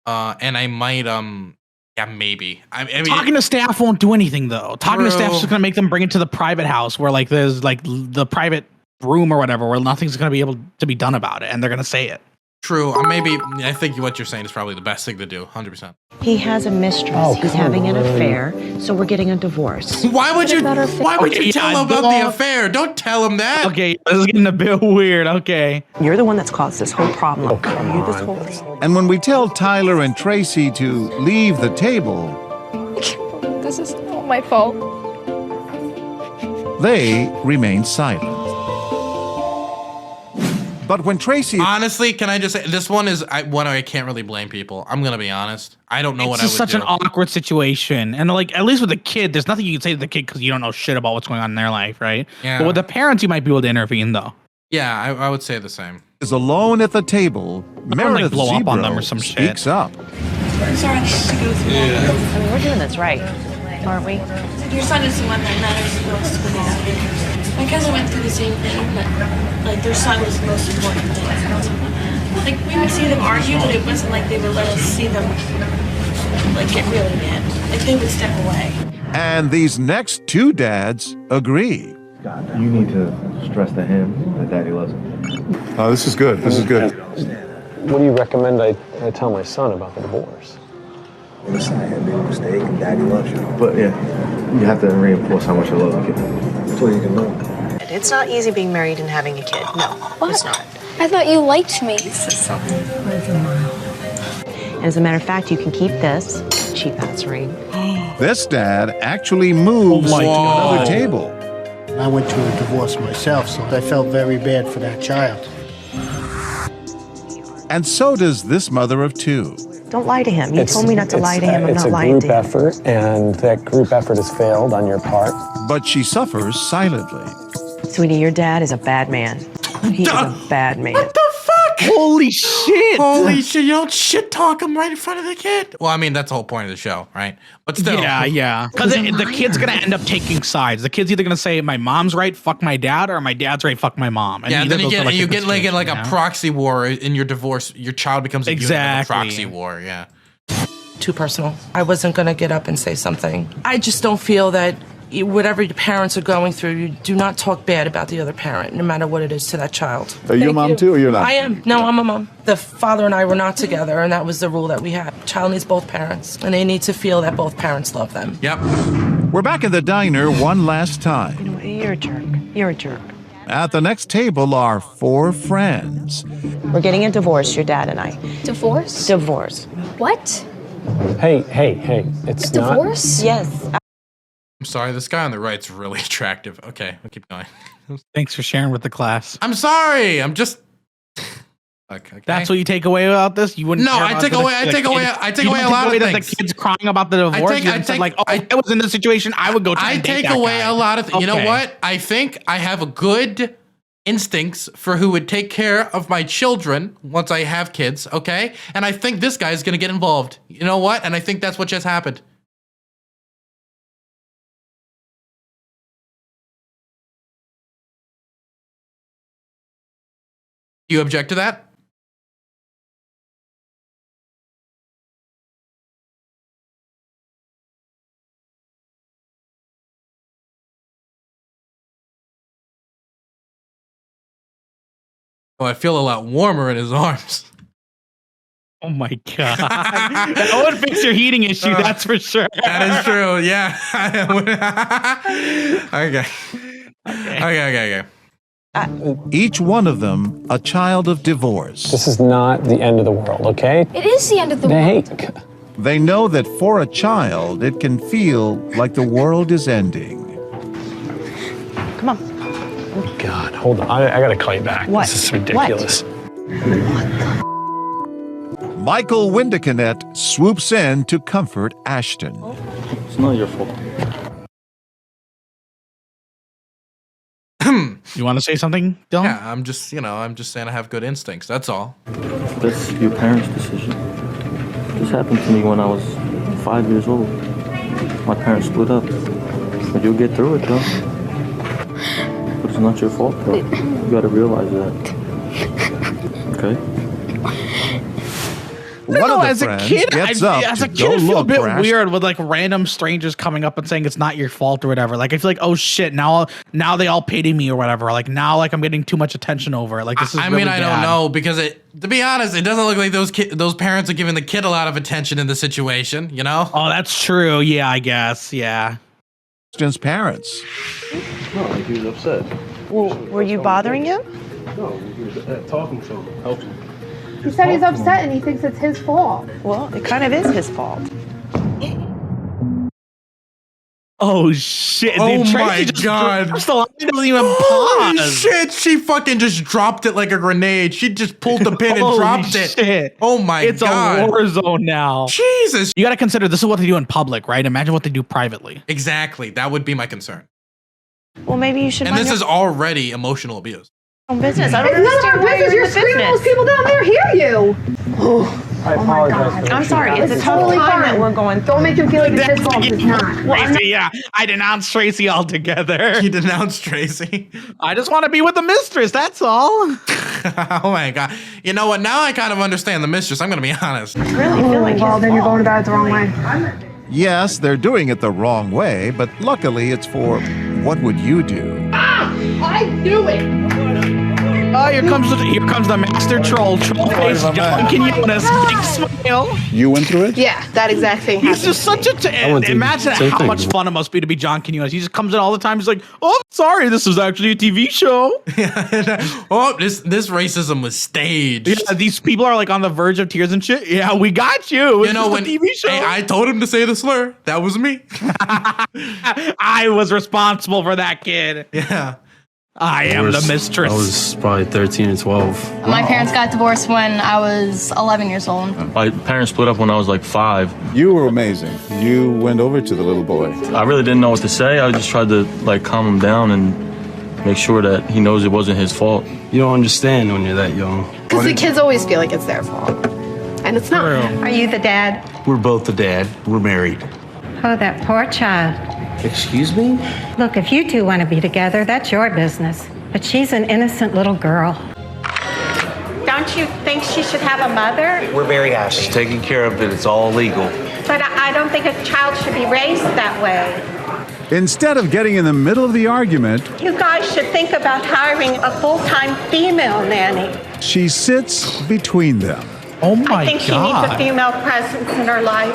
and I might yeah, maybe. I mean, talking to staff won't do anything though. Talking to staff is just going to make them bring it to the private house where like there's like the private room or whatever where nothing's going to be able to be done about it, and they're going to say it. True. I think what you're saying is probably the best thing to do. 100%. He has a mistress. He's having an affair, so we're getting a divorce. Why would you tell him about the affair? Don't tell him that. Okay, this is getting a bit weird. Okay. You're the one that's caused this whole problem. Oh, come on. This whole thing. And when we tell Tyler and Tracy to leave the table, This is all my fault. they remain silent. But when Tracy... Honestly, can I just say, this one is one I can't really blame people. I'm going to be honest. I don't know what I would do. It's such an awkward situation. And like, at least with the kid, there's nothing you can say to the kid because you don't know shit about what's going on in their life, right? Yeah. But with the parents, you might be able to intervene though. Yeah, I would say the same. Is alone at the table, Meredith blow up on them or Zebro some speaks shit. up. I'm sorry to go through all this. I mean, we're doing this right, aren't we? Your son is the one that matters most to me. My cousin went through the same thing, but like their son was the most important thing. Like we would see them argue, but it wasn't like they would let us see them like get really mad. Like they would step away. And these next two dads agree. You need to stress to him that Daddy loves him. Oh, this is good. This is good. What do you recommend I tell my son about the divorce? Listen, I had made a mistake and Daddy loves you. But yeah, you have to reinforce how much you love the kid. That's all you can do. It's not easy being married and having a kid. No, it's not. I thought you liked me. And as a matter of fact, you can keep this cheap ass ring. This dad actually moves to another table. I went to a divorce myself, so I felt very bad for that child. And so does this mother of two. Don't lie to him. You told me not to lie to him. I'm not lying to him. It's a group effort, and that group effort has failed on your part. But she suffers silently. Sweetie, your dad is a bad man. He is a bad man. What the fuck? Holy shit! Holy shit! You don't shit talk him right in front of the kid. Well, I mean that's the whole point of the show, right? But still, yeah. Because the kid's gonna end up taking sides. The kid's either gonna say my mom's right, fuck my dad, or my dad's right, fuck my mom. And yeah, then you get like a know? proxy war in your divorce. Your child becomes a unit of a proxy war. Yeah. Too personal. I wasn't gonna get up and say something. I just don't feel that whatever your parents are going through, you do not talk bad about the other parent, no matter what it is to that child. Are you a mom too, or you're not? I am. No, I'm a mom. The father and I were not together, and that was the rule that we had. Child needs both parents, and they need to feel that both parents love them. Yep. We're back in the diner one last time. You're a jerk. You're a jerk. At the next table are 4 friends. We're getting a divorce, your dad and I. Divorce? Divorce. What? Hey, it's not. Divorce? Yes. I'm sorry, this guy on the right's really attractive. Okay, I'll keep going. Thanks for sharing with the class. I'm sorry. I'm just. Okay. That's what you take away about this? You wouldn't. No, care I about take the away. I kids? take away. I take away a lot of things. The kids crying about the divorce. You said like, oh, if I was in this situation, I would go. I take away a lot of. You know what? I think I have a good instincts for who would take care of my children once I have kids. Okay, and I think this guy is going to get involved. You know what? And I think that's what just happened. You object to that? Oh, I feel a lot warmer in his arms. Oh my god! That would fix your heating issue. That's for sure. That is true. Yeah. Okay. Each one of them a child of divorce. This is not the end of the world, okay? It is the end of the world. They know that for a child, it can feel like the world is ending. Come on. Oh God, hold on. I gotta call you back. What? This is ridiculous. Michael Windecanet swoops in to comfort Ashton. It's not your fault. You want to say something, Dylan? Yeah, I'm just saying I have good instincts. That's all. That's your parents' decision. This happened to me when I was 5 years old. My parents split up. But you'll get through it, though. But it's not your fault, though. You gotta realize that. Okay? One of the as a friends kid, gets I up to feel go a look bit for Ashton. weird with like random strangers coming up and saying it's not your fault or whatever. Like I feel like, oh shit, now they all pity me or whatever. Like now, like I'm getting too much attention over it. Like this is. I really mean, I don't bad. know because to be honest, it doesn't look like those parents are giving the kid a lot of attention in the situation. You know? Oh, that's true. Yeah, I guess. Yeah. Ashton's parents. No, like he was upset. Well, were you bothering him? No, he was talking to him, helping him. He said he's upset and he thinks it's his fault. Well, it kind of is his fault. Oh shit! Oh Dude, my Tracy just god! drops the line, doesn't even Holy pause. shit! She fucking just dropped it like a grenade. She just pulled the pin and Holy dropped shit. it. Oh my It's god! a war zone now. Jesus! You got to consider this is what they do in public, right? Imagine what they do privately. Exactly. That would be my concern. Well, maybe you should. And this is already emotional abuse. Own business. I don't It's none of understand our why business. you're You're in the screaming. business. Those people down there hear you. I apologize. I'm sorry. It's a It's tough totally time that fine. we're going through. Don't make him feel like it's his fault. It's not. Well, I'm not. Tracy, yeah, I denounce Tracy altogether. You denounced Tracy. I just want to be with the mistress. That's all. Oh my god! You know what? Now I kind of understand the mistress. I'm gonna be honest. I really feel like Well, then you're going about it the wrong way. Yes, they're doing it the wrong way, but luckily it's for what would you do? I knew it. Oh, here comes the master troll face, John Quinones, big smile. You went through it? Yeah, that exact thing He's happened. just such a. Imagine how much fun it must be to be John Quinones. He just comes in all the time. He's like, "Oh, sorry, this is actually a TV show." Oh, this racism was staged. Yeah, these people are like on the verge of tears and shit. Yeah, we got you. You know when TV show. Hey, I told him to say the slur. That was me. I was responsible for that kid. Yeah. I am the mistress. I was probably 13 and 12. My parents got divorced when I was 11 years old. My parents split up when I was like 5. You were amazing. You went over to the little boy. I really didn't know what to say. I just tried to like calm him down and make sure that he knows it wasn't his fault. You don't understand when you're that young. Because the kids always feel like it's their fault. And it's not. Are you the dad? We're both the dad. We're married. Oh, that poor child. Excuse me? Look, if you two want to be together, that's your business. But she's an innocent little girl. Don't you think she should have a mother? We're very happy. She's taking care of it. It's all legal. But I don't think a child should be raised that way. Instead of getting in the middle of the argument, You guys should think about hiring a full-time female nanny. she sits between them. Oh my I think she needs a female presence in her life.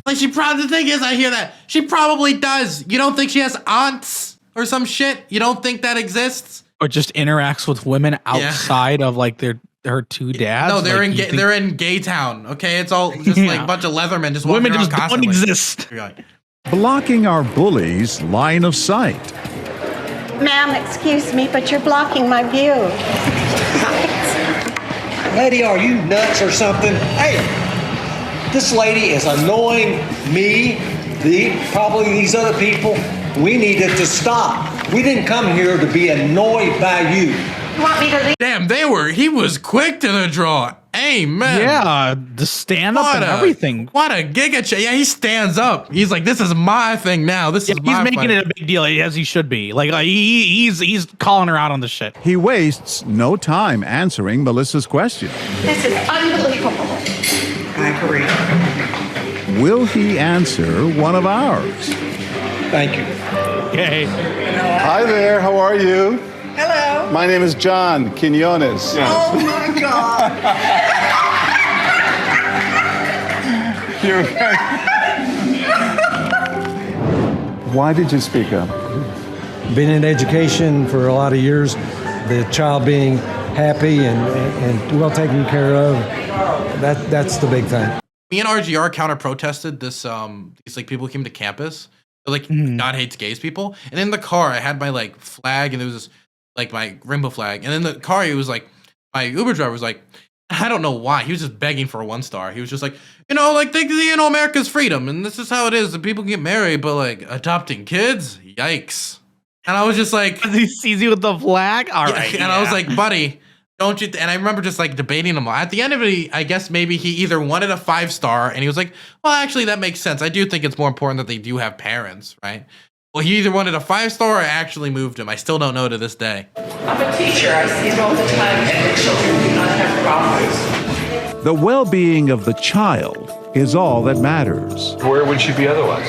Like the thing is, I hear that. She probably does. You don't think she has aunts or some shit? You don't think that exists? Or just interacts with women outside of like her two dads? No, they're Like, they're in gay town. Okay, it's all just like a bunch of Leathermen just walking Women around just don't constantly. exist. Blocking our bully's line of sight. Ma'am, excuse me, but you're blocking my view. Lady, are you nuts or something? Hey, this lady is annoying me, probably these other people. We need it to stop. We didn't come here to be annoyed by you. You want me to leave? Damn, he was quick to the draw. Amen. Yeah, the stand up and everything. What a giga Yeah, he stands up. He's like, this is my thing now. This is my He's making fight. it a big deal, as he should be. Like he's calling her out on the shit. He wastes no time answering Melissa's question. This is unbelievable. I agree. Will he answer one of ours? Thank you. Okay. Hi there, how are you? Hello. My name is John Quinones. Oh my God. Why did you speak up? Been in education for a lot of years. The child being happy and well taken care of, that's the big thing. Me and RGR counter protested this. These like people who came to campus. They're like, God hates gays people. And in the car, I had my like flag, and there was this, like my rainbow flag. And in the car, he was like, my Uber driver was like, I don't know why. He was just begging for a 1-star. He was just like, like America's freedom, and this is how it is. That people get married, but like adopting kids, yikes. And I was just like, he sees you with the flag. All right. And I was like, buddy, don't you? And I remember just like debating him. At the end of it, I guess maybe he either wanted a 5-star, and he was like, well, actually, that makes sense. I do think it's more important that they do have parents, right? Well, he either wanted a 5-star or actually moved him. I still don't know to this day. I'm a teacher. I see it all the time, and the children do not have problems. The well-being of the child is all that matters. Where would she be otherwise?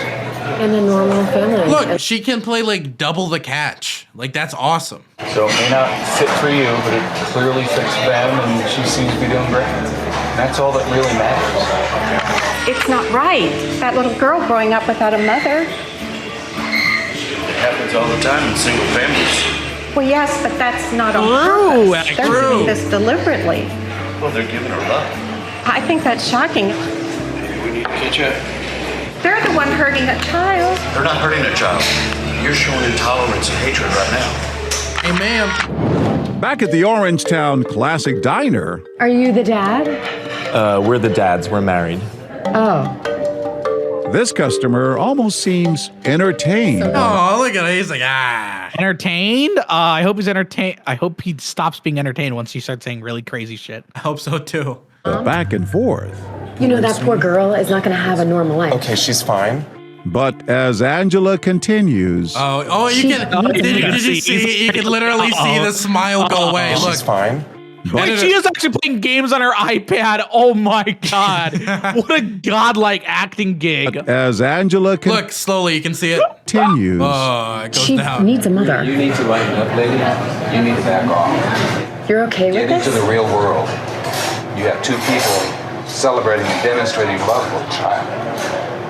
In a normal family. Look, she can play like double the catch. Like, that's awesome. So it may not fit for you, but it clearly fits them, and she seems to be doing great. That's all that really matters. It's not right. That little girl growing up without a mother. It happens all the time in single families. Well, yes, but that's not on purpose. They're doing this deliberately. Well, they're giving her love. I think that's shocking. Maybe we need to catch up. They're the one hurting a child. They're not hurting a child. You're showing intolerance and hatred right now. Hey, ma'am. Back at the Orangetown Classic Diner, Are you the dad? We're the dads. We're married. Oh. this customer almost seems entertained. Oh, look at it. He's like, ah. Entertained? I hope he's entertained. I hope he stops being entertained once he starts saying really crazy shit. I hope so too. The back and forth. You know, that poor girl is not going to have a normal life. Okay, she's fine. But as Angela continues, you can. Did you see? You can literally see the smile go away. Look, she's fine. Wait, she is actually playing games on her iPad. Oh my god. What a godlike acting gig. As Angela look, slowly you can see it. Continues. Oh, it goes She down. needs a mother. You need to lighten up, lady. You need to back off. You're okay with Get this? into the real world. You have two people celebrating and demonstrating love for a child.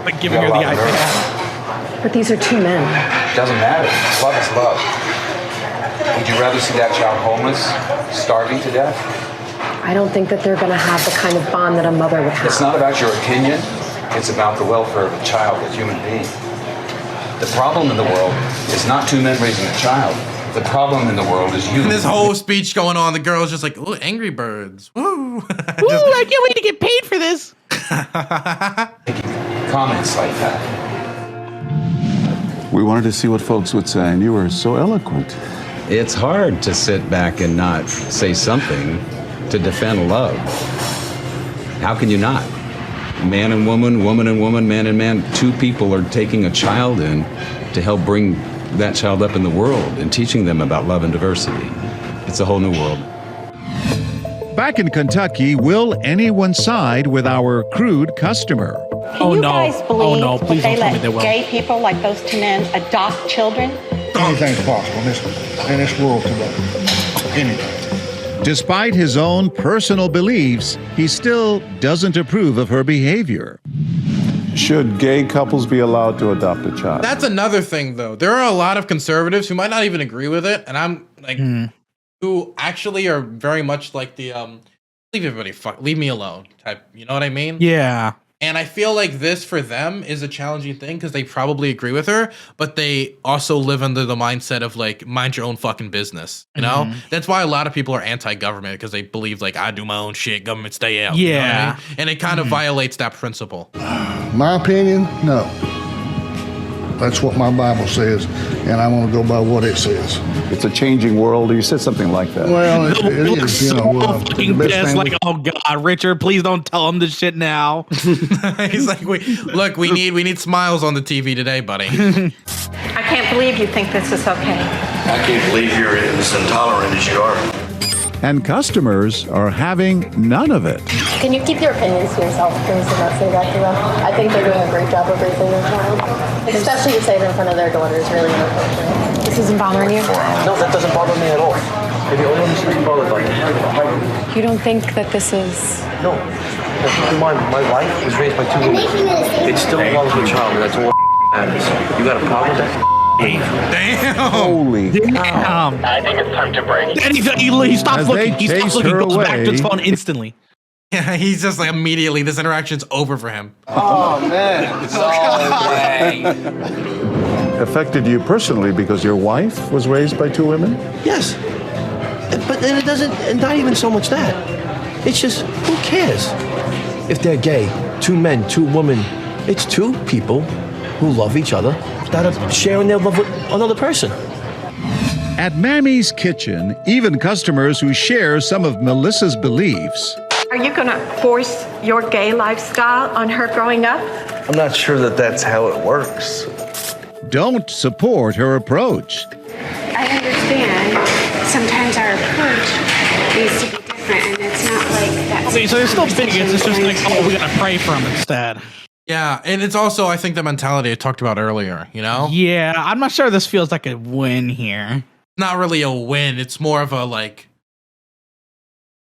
Like giving her the iPad. But these are two men. Doesn't matter. Love is love. Would you rather see that child homeless, starving to death? I don't think that they're going to have the kind of bond that a mother would have. It's not about your opinion. It's about the welfare of a child, a human being. The problem in the world is not two men raising a child. The problem in the world is you. And this whole speech going on, the girl's just like, "Ooh, Angry Birds. Woo!" Ooh, I can't wait to get paid for this. Comments like that. We wanted to see what folks would say, and you were so eloquent. It's hard to sit back and not say something to defend love. How can you not? Man and woman, woman and woman, man and man, two people are taking a child in to help bring that child up in the world and teaching them about love and diversity. It's a whole new world. Back in Kentucky, will anyone side with our crude customer? Can you guys believe no, that please they don't tell me they let will. gay people like those two men adopt children? Anything's possible in this world today. Anything. Despite his own personal beliefs, he still doesn't approve of her behavior. Should gay couples be allowed to adopt a child? That's another thing, though. There are a lot of conservatives who might not even agree with it, and I'm like, who actually are very much like the leave everybody leave me alone type. You know what I mean? Yeah. And I feel like this for them is a challenging thing because they probably agree with her, but they also live under the mindset of like, mind your own fucking business. You know? That's why a lot of people are anti-government because they believe like, I do my own shit, government stay out. You know what I mean? And it kind of violates that principle. My opinion, no. That's what my Bible says, and I'm going to go by what it says. It's a changing world. You said something like that. Well, it is, you know. Fucking pissed, like, oh God, Richard, please don't tell him this shit now. He's like, we need smiles on the TV today, buddy. I can't believe you think this is okay. I can't believe you're as intolerant as you are. And customers are having none of it. Can you keep your opinions to yourself, please, and not say that to them? I think they're doing a great job of raising their child. Especially to say it in front of their daughter is really inappropriate. This isn't bothering you? No, that doesn't bother me at all. Maybe only when she's bothered by it. You don't think that this is... No. My wife was raised by two women. It still belongs to a child, and that's all that matters. You got a problem with that? Damn. Holy Damn. I think it's time to break. Then he stops As looking. they He stops chase looking. her Goes back to his away. phone instantly. Yeah, he's just like immediately, this interaction's over for him. Oh, man. Affected you personally because your wife was raised by two women? Yes. But then it doesn't, and not even so much that. It's just, who cares? If they're gay, two men, two women, it's two people who love each other that are sharing their love with another person. At Mammy's Kitchen, even customers who share some of Melissa's beliefs Are you going to force your gay lifestyle on her growing up? I'm not sure that that's how it works. don't support her approach. I understand. Sometimes our approach needs to be different, and it's not like that. Okay, so it's still bigots. It's just like, oh, we gotta pray for him instead. Yeah, and it's also, I think, the mentality I talked about earlier, you know? Yeah, I'm not sure this feels like a win here. Not really a win. It's more of a, like...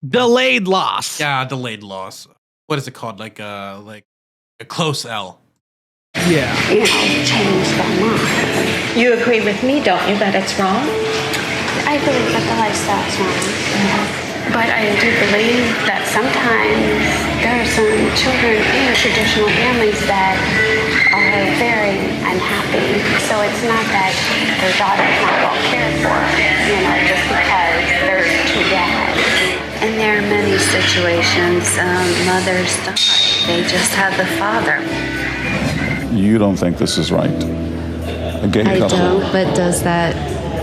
delayed loss. Yeah, delayed loss. What is it called? Like a close L. Yeah. You know, change their mind. You agree with me, don't you, that it's wrong? I believe that the lifestyle's wrong. But I do believe that sometimes there are some children in traditional families that are very unhappy. So it's not that their daughter's not well cared for, you know, just because there's two dads. And there are many situations, mothers die. They just have the father. You don't think this is right? A gay I couple. don't, but does that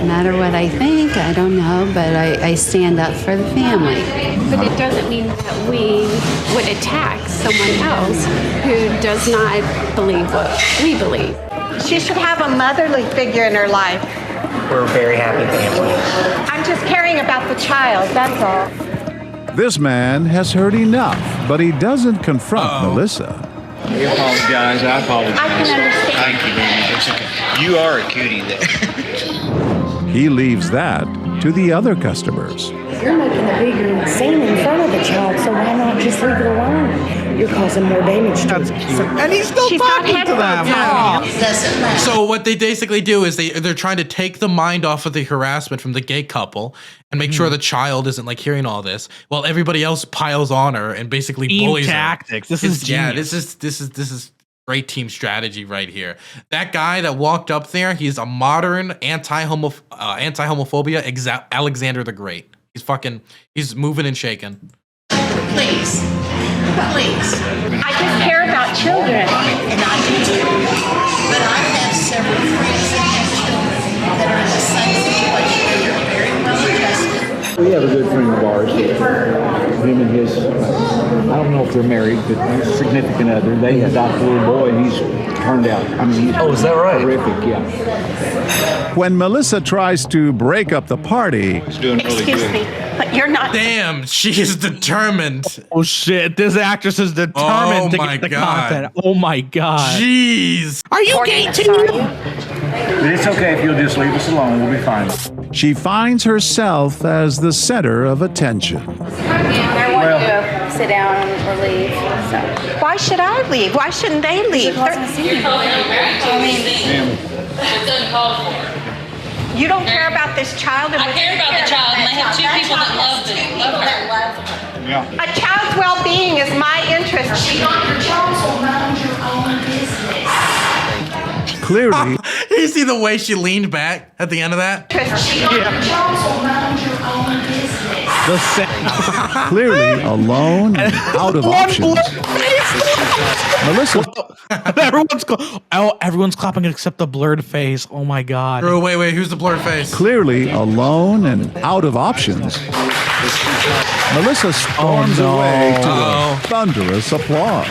matter what I think? I don't know, but I stand up for the family. But it doesn't mean that we would attack someone else who does not believe what we believe. She should have a motherly figure in her life. We're a very happy family. I'm just caring about the child, that's all. This man has heard enough, but he doesn't confront Melissa. You apologize. I apologize. I can understand. Thank you, baby. It's okay. You are a cutie there. He leaves that to the other customers. You're making a bigger scene in front of the child, so why not just leave it alone? You're causing more damage to it. And he's still talking to them. Yeah. So what they basically do is they're trying to take the mind off of the harassment from the gay couple and make sure the child isn't like hearing all this while everybody else piles on her and basically Team bullies tactics. her. This is This is great team strategy right here. That guy that walked up there, he's a modern anti-homophobia Alexander the Great. He's moving and shaking. Please. I just care about children. And I do too. But I have several friends that have children that are in the same situation. They're very well adjusted. We have a good friend of ours. Him and his, I don't know if they're married, but his significant other, they adopted a little boy, and he's turned out, I mean, he's is that right? Terrific, yeah. When Melissa tries to break up the party, Excuse me, but you're not. Damn, she is determined. Oh shit, this actress is determined to get the content. Oh my god. Jeez. Are you gay too? It's okay if you'll just leave us alone. We'll be fine. she finds herself as the center of attention. I want you to sit down or leave. So. Why should I leave? Why shouldn't they leave? You don't care about this child? I care about the child, and they have two people that love them. Yeah. A child's well-being is my interest. Clearly, You see the way she leaned back at the end of that? clearly alone and out of options. Melissa, everyone's clapping except the blurred face. Oh my god. Bro, wait, who's the blurred face? clearly alone and out of options. Melissa storms away to a thunderous applause.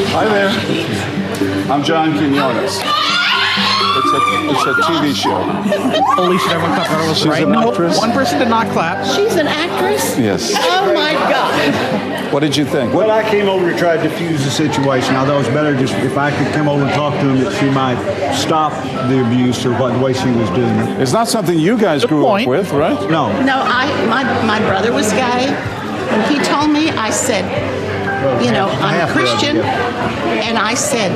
Hi there. I'm John Quinones. It's a TV show. Holy shit, everyone clapped. That was She's right. an No, actress? one person did not clap. She's an actress? Yes. Oh my God. What did you think? Well, I came over to try to diffuse the situation. I thought it was better just if I could come over and talk to him, that she might stop the abuse or the way she was doing it. It's not something you guys grew up with, right? No. No, my brother was gay. When he told me, I said, you know, I'm a Christian, and I said,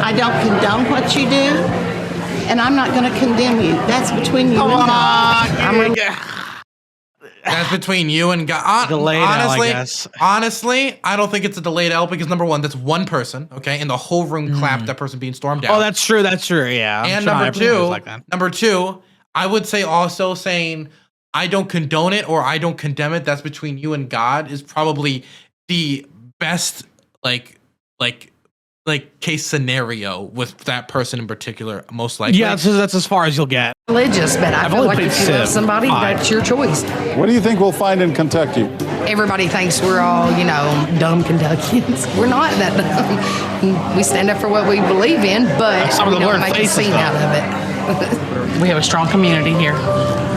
I don't condone what you do, and I'm not going to condemn you. That's between you and God. That's between you and God. Delayed L, I guess. Honestly, I don't think it's a delayed L because number one, that's one person, okay, and the whole room clapped that person being stormed out. Oh, that's true. That's true. Yeah. And number two, I would say also saying I don't condone it or I don't condemn it. That's between you and God is probably the best case scenario with that person in particular, most likely. Yeah, that's as far as you'll get. Religious, but I feel like if you love somebody, that's your choice. What do you think we'll find in Kentucky? Everybody thinks we're all, you know, dumb Kentuckians. We're not that dumb. We stand up for what we believe in, but we don't make a scene out of it. We have a strong community here.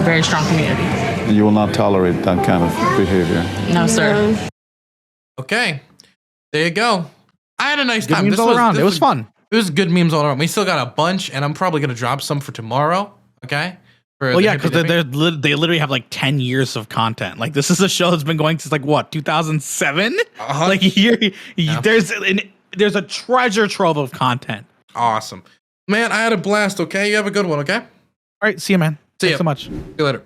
Very strong community. You will not tolerate that kind of behavior. No, sir. Okay. There you go. I had a nice Good time. memes all around. It was fun. It was good memes all around. We still got a bunch, and I'm probably going to drop some for tomorrow. Okay? Well, yeah, because they literally have like 10 years of content. Like, this is a show that's been going since, like, what, 2007? Like, there's a treasure trove of content. Awesome. Man, I had a blast, okay? You have a good one, okay? All right, see you, man. See Thanks ya. so much. See you later.